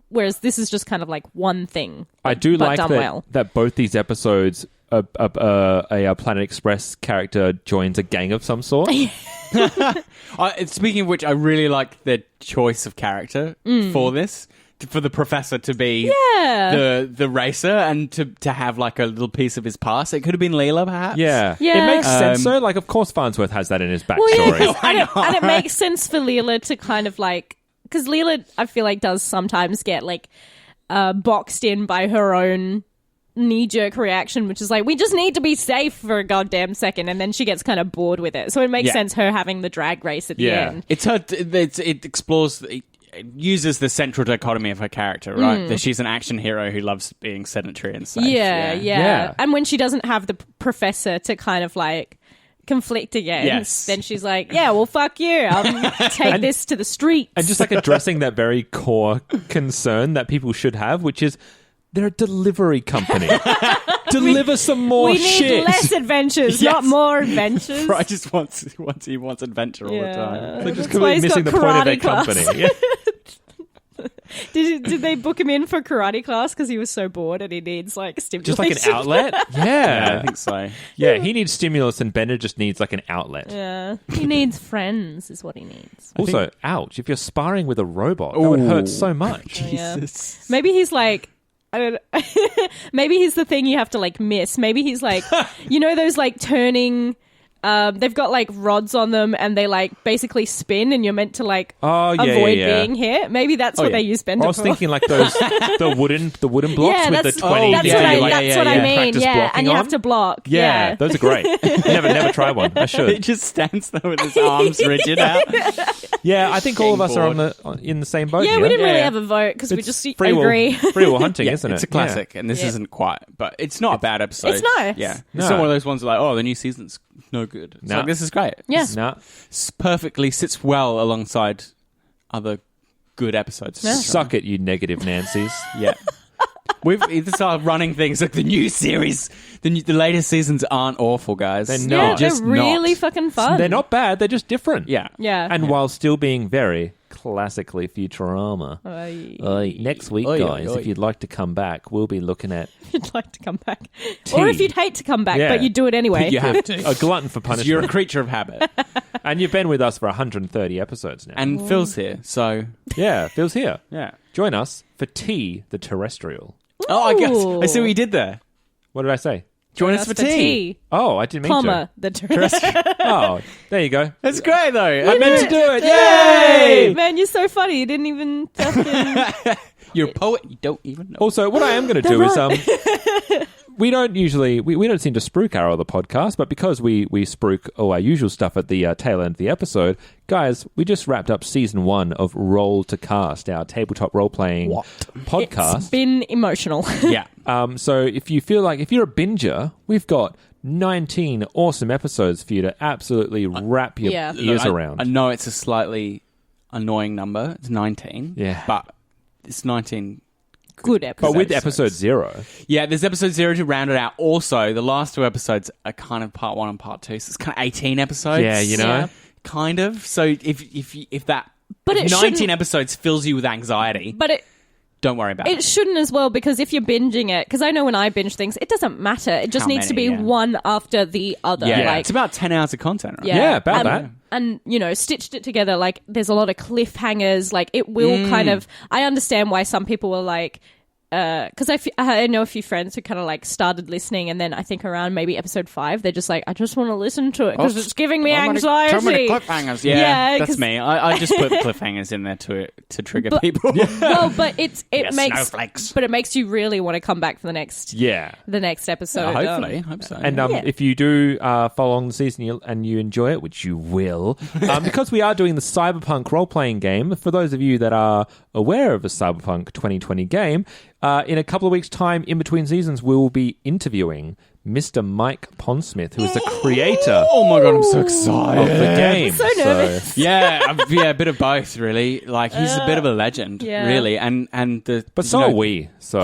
Speaker 2: Whereas this is just kind of like one thing.
Speaker 6: I do
Speaker 2: but
Speaker 6: like
Speaker 2: done
Speaker 6: that,
Speaker 2: well.
Speaker 6: that both these episodes, a Planet Express character joins a gang of some sort.
Speaker 4: Speaking of which, I really like the choice of character for this. For the professor to be the racer and to have like a little piece of his past. It could have been Leela, perhaps.
Speaker 6: Yeah.
Speaker 2: Yeah.
Speaker 6: It makes sense, though. Like, of course Farnsworth has that in his backstory.
Speaker 2: Well, yeah, and it makes sense for Leela to kind of like, because Leela, I feel like, does sometimes get like boxed in by her own knee-jerk reaction, which is like, we just need to be safe for a goddamn second, and then she gets kind of bored with it. So it makes sense her having the drag race at the end.
Speaker 4: It's her. It explores. It uses the central dichotomy of her character, right? That she's an action hero who loves being sedentary and safe.
Speaker 2: Yeah. And when she doesn't have the professor to kind of like conflict against, then she's like, yeah, well, fuck you. I'll take this to the streets.
Speaker 6: And just like addressing that very core concern that people should have, which is they're a delivery company. Deliver some more
Speaker 2: we need
Speaker 6: shit.
Speaker 2: less adventures, not more adventures.
Speaker 4: Fry just wants adventure all the time.
Speaker 6: They're just
Speaker 2: That's why
Speaker 6: completely
Speaker 2: he's
Speaker 6: missing the
Speaker 2: got
Speaker 6: point of their
Speaker 2: karate class.
Speaker 6: company. Yeah.
Speaker 2: Did they book him in for karate class because he was so bored and he needs like stimulation?
Speaker 6: Just like an outlet? Yeah.
Speaker 4: I think so.
Speaker 6: Yeah, he needs stimulus and Bennett just needs like an outlet.
Speaker 2: Yeah, he needs friends, is what he needs.
Speaker 6: Also, ouch, if you're sparring with a robot, that would hurt so much.
Speaker 2: Yeah.
Speaker 4: Jesus.
Speaker 2: Maybe he's like, I don't. Maybe he's the thing you have to like miss. Maybe he's like, you know, those like turning. They've got like rods on them and they like basically spin and you're meant to like avoid being hit. Maybe that's what they use Bender
Speaker 6: I was
Speaker 2: for.
Speaker 6: thinking like those the wooden blocks
Speaker 2: Yeah,
Speaker 6: with
Speaker 2: that's,
Speaker 6: the 20
Speaker 2: that's
Speaker 6: you
Speaker 2: what I,
Speaker 6: like,
Speaker 2: that's what I mean.
Speaker 6: practice
Speaker 2: Yeah,
Speaker 6: blocking
Speaker 2: and you
Speaker 6: on.
Speaker 2: have to block.
Speaker 6: Yeah, those are great. never tried one. I
Speaker 4: He
Speaker 6: should.
Speaker 4: just stands there with his arms rigid out.
Speaker 6: Yeah, I think all of us are in the same boat.
Speaker 2: Yeah,
Speaker 6: here.
Speaker 2: we didn't really
Speaker 4: Yeah.
Speaker 2: have a vote because we
Speaker 6: It's
Speaker 2: just
Speaker 6: free will,
Speaker 2: agree.
Speaker 6: free will hunting, isn't it?
Speaker 4: It's a classic, and this
Speaker 2: Yeah.
Speaker 4: isn't quite, but it's not a bad episode.
Speaker 2: It's nice.
Speaker 4: Yeah, it's
Speaker 6: No.
Speaker 4: not one of those ones like, oh, the new season's no good. It's
Speaker 6: No.
Speaker 4: like, this is great.
Speaker 2: Yeah.
Speaker 6: Nah.
Speaker 4: Perfectly sits well alongside other good episodes.
Speaker 2: Yeah.
Speaker 6: Suck it, you negative Nancy's.
Speaker 4: Yeah. These are running things like the new series. The latest seasons aren't awful, guys.
Speaker 6: They're
Speaker 2: Yeah,
Speaker 6: not.
Speaker 2: they're
Speaker 4: Just
Speaker 2: really
Speaker 4: not.
Speaker 2: fucking fun.
Speaker 6: They're not bad. They're just different.
Speaker 4: Yeah.
Speaker 2: Yeah.
Speaker 6: And while still being very classically Futurama. Next week,
Speaker 4: Oi,
Speaker 6: guys,
Speaker 4: oi.
Speaker 6: if you'd like to come back, we'll be looking at
Speaker 2: you'd like to come back, or if you'd hate to come back,
Speaker 6: Yeah.
Speaker 2: but you do it anyway.
Speaker 4: You have to.
Speaker 6: a glutton for punishment.
Speaker 4: You're a creature of habit.
Speaker 6: And you've been with us for 130 episodes now.
Speaker 4: And Phil's here, so
Speaker 6: yeah, Phil's here.
Speaker 4: yeah.
Speaker 6: Join us for Tea the Terrestrial.
Speaker 4: Oh, I guess
Speaker 2: Ooh.
Speaker 4: I see what you did there.
Speaker 6: What did I say?
Speaker 4: Join us for tea.
Speaker 6: Oh, I didn't mean
Speaker 2: comma, the terrestrial.
Speaker 6: to. Oh, there you go.
Speaker 4: That's great, though.
Speaker 6: I meant to do it.
Speaker 2: Hey,
Speaker 6: Yay!
Speaker 2: man, you're so funny. You didn't even fucking...
Speaker 4: You're a poet. You don't even know.
Speaker 6: Also, what I am going to do is we don't usually we don't seem to spruik our other podcast, but because we spruik all our usual stuff at the tail end of the episode, guys, we just wrapped up season 1 of Roll to Cast, our tabletop role playing podcast.
Speaker 2: It's been emotional.
Speaker 4: Yeah.
Speaker 6: So if you feel like if you're a binger, we've got 19 awesome episodes for you to absolutely wrap your
Speaker 2: Yeah.
Speaker 6: ears
Speaker 4: Look,
Speaker 6: around.
Speaker 4: I know it's a slightly annoying number. It's 19.
Speaker 6: Yeah.
Speaker 4: But it's 19.
Speaker 2: Good episode.
Speaker 6: but with episode 0,
Speaker 4: Yeah, there's episode 0 to round it out. Also, the last 2 episodes are kind of part 1 and part 2. So it's kind of 18 episodes.
Speaker 6: yeah, you know.
Speaker 2: Yeah.
Speaker 4: kind of. So if that
Speaker 2: But
Speaker 4: if
Speaker 2: it
Speaker 4: 19
Speaker 2: shouldn't-
Speaker 4: episodes fills you with anxiety,
Speaker 2: But
Speaker 4: don't worry about
Speaker 2: it
Speaker 4: it.
Speaker 2: shouldn't as well, because if you're binging it, because I know when I binge things, it doesn't matter. It just
Speaker 4: How
Speaker 2: needs to
Speaker 4: many,
Speaker 2: be
Speaker 4: yeah.
Speaker 2: one after the other.
Speaker 4: Yeah,
Speaker 2: Like,
Speaker 4: it's about 10 hours of content, right?
Speaker 6: Yeah, about
Speaker 2: and,
Speaker 6: that.
Speaker 2: And, you know, stitched it together. Like, there's a lot of cliffhangers. Like, it will kind of... I understand why some people were like... Because I know a few friends who kind of like started listening, and then I think around maybe episode 5, they're just like, I just want to listen to it because it's giving me anxiety.
Speaker 4: Too many cliffhangers. Yeah,
Speaker 2: Yeah,
Speaker 4: that's
Speaker 2: 'cause-
Speaker 4: me. I just put cliffhangers in there to trigger people.
Speaker 2: Well, but it makes
Speaker 4: snowflakes.
Speaker 2: but it makes you really want to come back for the next episode.
Speaker 4: Hopefully, hope so.
Speaker 6: And
Speaker 2: Yeah.
Speaker 6: if you do follow along the season and you enjoy it, which you will, because we are doing the Cyberpunk role-playing game, for those of you that are aware of the Cyberpunk 2020 game, in a couple of weeks' time, in between seasons, we will be interviewing Mr. Mike Pondsmith, who is the creator
Speaker 4: oh my god, I'm so excited.
Speaker 6: of the game.
Speaker 2: So nervous.
Speaker 4: Yeah, a bit of both, really. Like, he's a bit of a legend,
Speaker 2: yeah.
Speaker 4: really. And the
Speaker 6: But so are we. So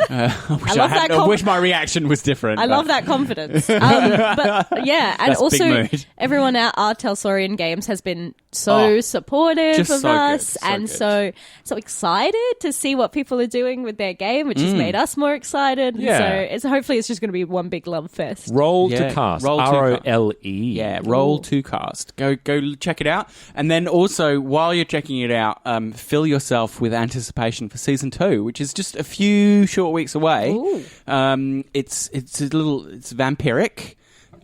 Speaker 4: I wish my reaction was different.
Speaker 2: I
Speaker 4: but-
Speaker 2: love that confidence. But yeah, and
Speaker 4: That's big
Speaker 2: also
Speaker 4: mood.
Speaker 2: everyone at Telsorian Games has been so supportive
Speaker 4: just
Speaker 2: of
Speaker 4: so good,
Speaker 2: us,
Speaker 4: so
Speaker 2: and
Speaker 4: good.
Speaker 2: so excited to see what people are doing with their game, which has made us more excited.
Speaker 6: Yeah.
Speaker 2: So hopefully it's just going to be one big love fest.
Speaker 6: roll
Speaker 4: Yeah,
Speaker 6: to cast.
Speaker 4: roll to
Speaker 6: ROLE.
Speaker 4: Yeah, roll to cast. Go check it out. And then also, while you're checking it out, fill yourself with anticipation for season 2, which is just a few short weeks away.
Speaker 2: Ooh.
Speaker 4: It's vampiric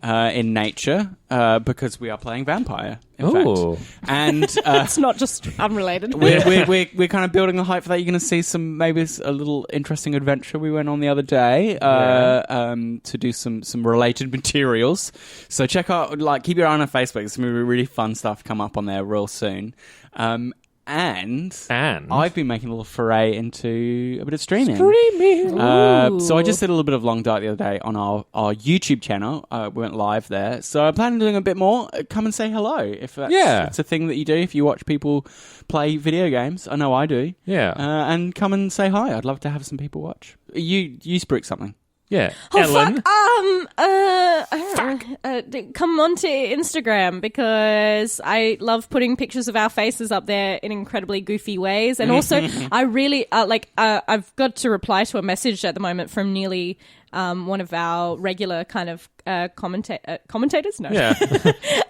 Speaker 4: in nature because we are playing vampire. In
Speaker 6: Ooh.
Speaker 4: fact, and
Speaker 2: It's not just unrelated.
Speaker 4: we're kind of building the hype for that. You're going to see some maybe a little interesting adventure we went on the other day to do some related materials. So check out, keep your eye on our Facebook. There's some really fun stuff come up on there real soon. And I've been making a little foray into a bit of streaming. So I just did a little bit of Long Dark the other day on our YouTube channel. We went live there. So I'm planning on doing a bit more. Come and say hello if it's a thing that you do. If you watch people play video games, I know I do.
Speaker 6: Yeah.
Speaker 4: And come and say hi. I'd love to have some people watch. You spruik something.
Speaker 6: Yeah.
Speaker 2: Oh,
Speaker 6: Ellen.
Speaker 2: Come onto Instagram, because I love putting pictures of our faces up there in incredibly goofy ways. And also, I really I've got to reply to a message at the moment from Nearly, one of our regular kind of commentators. No,
Speaker 6: Yeah.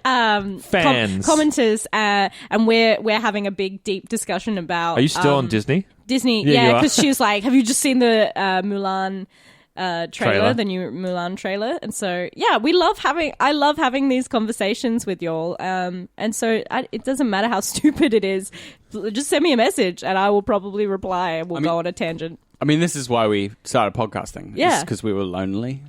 Speaker 6: Fans.
Speaker 2: commenters, and we're having a big deep discussion about.
Speaker 6: Are you still on Disney?
Speaker 2: Disney?
Speaker 6: Yeah, you
Speaker 2: Yeah,
Speaker 6: are.
Speaker 2: because she was like, "Have you just seen the Mulan?"
Speaker 6: Trailer.
Speaker 2: Trailer, the new Mulan trailer. And so, yeah, I love having these conversations with y'all. And so it doesn't matter how stupid it is. Just send me a message and I will probably reply, and we'll go on a tangent.
Speaker 4: I mean, this is why we started podcasting.
Speaker 2: Yeah.
Speaker 4: Because we were lonely.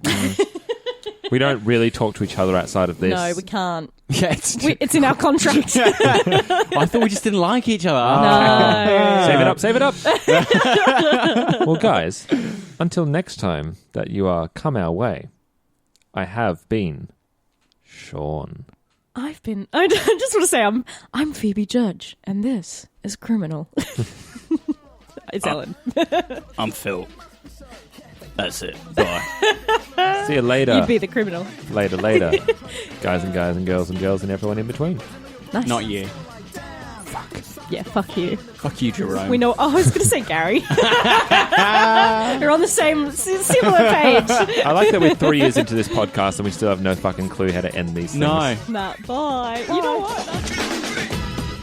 Speaker 6: We don't really talk to each other outside of this.
Speaker 2: No, we can't.
Speaker 4: Yeah,
Speaker 2: It's in our contract.
Speaker 4: I thought we just didn't like each other.
Speaker 2: No.
Speaker 6: Save it up. Well, guys, until next time that you are come our way, I have been Sean.
Speaker 2: I just want to say I'm Phoebe Judge, and this is Criminal. It's Ellen.
Speaker 4: I'm Phil. That's it. Bye.
Speaker 6: See you later.
Speaker 2: You'd be the criminal.
Speaker 6: Later. Guys and girls and everyone in between.
Speaker 2: Nice.
Speaker 4: Not you.
Speaker 2: Yeah, fuck you.
Speaker 4: Fuck you, Jerome.
Speaker 2: We know. Oh, I was going to say Gary. We're on the similar page.
Speaker 6: I like that we're 3 years into this podcast and we still have no fucking clue how to end these things.
Speaker 4: No.
Speaker 2: Nah, bye. You know what?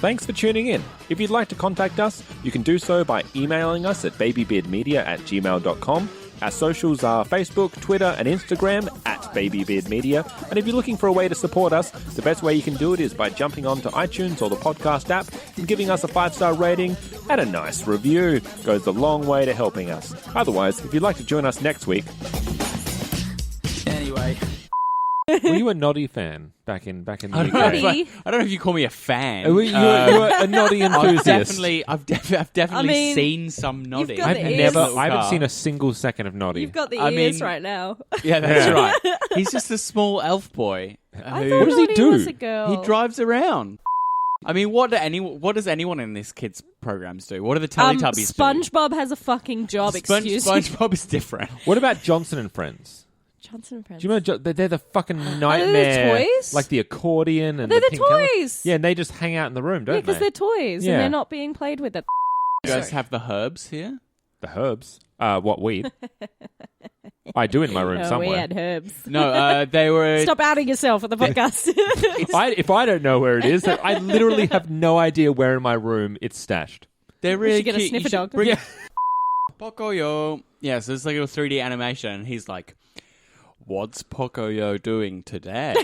Speaker 6: Thanks for tuning in. If you'd like to contact us, you can do so by emailing us at babybeardmedia@gmail.com. Our socials are Facebook, Twitter, and Instagram @babybeardmedia. And if you're looking for a way to support us, the best way you can do it is by jumping onto iTunes or the podcast app and giving us a 5-star rating and a nice review. Goes a long way to helping us. Otherwise, if you'd like to join us next week...
Speaker 4: Anyway.
Speaker 6: Were you a Noddy fan back in the UK?
Speaker 2: Noddy?
Speaker 4: I don't know if you call me a fan.
Speaker 6: You were a Noddy enthusiast.
Speaker 4: I've definitely seen some Noddy.
Speaker 2: got the ears.
Speaker 6: I haven't seen a single second of Noddy.
Speaker 2: You've got the
Speaker 4: I
Speaker 2: ears
Speaker 4: mean-
Speaker 2: right now.
Speaker 4: Yeah, that's right. He's just a small elf boy.
Speaker 2: I
Speaker 4: who-
Speaker 2: thought
Speaker 6: What does he
Speaker 2: Noddy
Speaker 6: do?
Speaker 2: was a girl.
Speaker 4: He drives around. I mean, what does anyone in this kids' programs do? What do the Teletubbies do?
Speaker 2: SpongeBob has a fucking job. Excuse me.
Speaker 4: SpongeBob is different.
Speaker 6: What about Johnson and Friends?
Speaker 2: Johnson and Friends.
Speaker 6: Do you remember they're the fucking nightmare?
Speaker 2: they the toys?
Speaker 6: Like the accordion and
Speaker 2: They're the
Speaker 6: pink color.
Speaker 2: toys.
Speaker 6: Yeah, and they just hang out in the room, don't
Speaker 2: Yeah,
Speaker 6: they?
Speaker 2: because they're toys
Speaker 6: Yeah.
Speaker 2: and they're not being played with.
Speaker 4: You guys have the herbs here?
Speaker 6: The herbs. What weed? I do in my room
Speaker 2: We
Speaker 6: somewhere.
Speaker 2: had herbs.
Speaker 4: No, they were...
Speaker 2: Stop outing yourself at the podcast.
Speaker 6: If I don't know where it is, I literally have no idea where in my room it's stashed.
Speaker 4: They're really
Speaker 2: should get a
Speaker 4: cute.
Speaker 2: sniffer
Speaker 4: You should
Speaker 2: dog.
Speaker 4: bring Pocoyo. Yeah, so it's like a 3D animation, and he's like, "What's Pocoyo doing today?"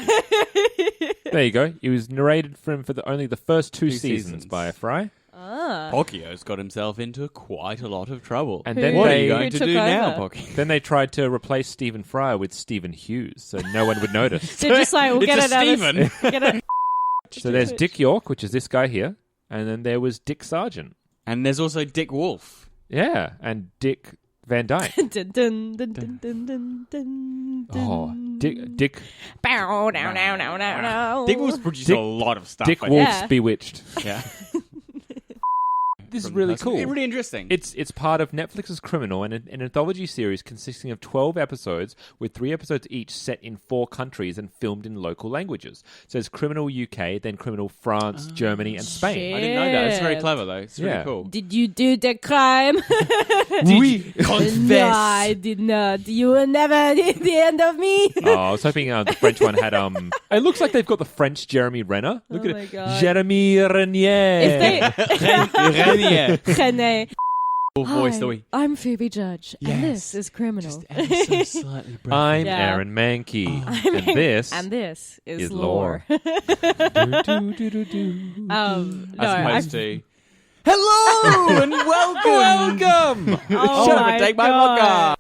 Speaker 6: There you go. It was narrated for only the first two
Speaker 4: seasons.
Speaker 6: by Fry.
Speaker 4: Pocoyo's got himself into quite a lot of trouble.
Speaker 6: And then
Speaker 4: what are
Speaker 6: they-
Speaker 4: you going to
Speaker 2: Who
Speaker 4: do
Speaker 2: took
Speaker 4: now,
Speaker 2: over?
Speaker 4: Pocoyo?
Speaker 6: Then they tried to replace Stephen Fry with Stephen Hughes, so no one would notice.
Speaker 2: They're just like, we'll
Speaker 4: It's
Speaker 2: get
Speaker 4: a
Speaker 2: it out of
Speaker 4: Steven.
Speaker 2: get it.
Speaker 6: So there's Dick York, which is this guy here, and then there was Dick Sargent.
Speaker 4: And there's also Dick Wolf.
Speaker 6: Yeah, and Dick Van Dyke.
Speaker 2: Dun, dun, dun, dun, dun, dun, dun,
Speaker 6: Oh,
Speaker 2: dun.
Speaker 6: Dick
Speaker 2: Bow, now, now, now, now, now.
Speaker 4: Dick Wolf's produced
Speaker 6: Dick-
Speaker 4: a lot of stuff.
Speaker 6: Dick
Speaker 4: I
Speaker 6: Wolf's
Speaker 2: Yeah.
Speaker 6: Bewitched.
Speaker 4: think. Yeah.
Speaker 6: This is
Speaker 4: From
Speaker 6: really
Speaker 4: the
Speaker 6: cool.
Speaker 4: Really interesting.
Speaker 6: It's part of Netflix's Criminal, and an anthology series consisting of 12 episodes, with 3 episodes each set in 4 countries and filmed in local languages. So it's Criminal UK, then Criminal France, Germany, and Spain.
Speaker 2: Shit.
Speaker 4: I didn't know that. It's very clever, though. It's really
Speaker 6: Yeah.
Speaker 4: cool.
Speaker 2: Did you do the crime?
Speaker 6: Oui.
Speaker 2: No, I did not. You will never hit the end of me.
Speaker 6: Oh, I was hoping the French one had It looks like they've got the French Jeremy Renner. Look
Speaker 2: Oh
Speaker 6: at
Speaker 2: my
Speaker 6: it,
Speaker 2: God.
Speaker 6: Jeremy Renier.
Speaker 2: If they
Speaker 4: Renier.
Speaker 2: René.
Speaker 4: Voice,
Speaker 2: Hi, I'm Phoebe Judge, and
Speaker 4: Yes.
Speaker 2: this is Criminal.
Speaker 4: so slightly
Speaker 6: I'm
Speaker 2: Yeah.
Speaker 6: Aaron Mankey, and this
Speaker 2: And this is
Speaker 6: is
Speaker 2: lore.
Speaker 6: lore.
Speaker 2: No,
Speaker 4: As opposed
Speaker 2: I-
Speaker 4: to, hello and welcome.
Speaker 6: Welcome.
Speaker 2: Oh
Speaker 4: Shut up
Speaker 2: my
Speaker 4: and take my
Speaker 2: God.
Speaker 4: podcast.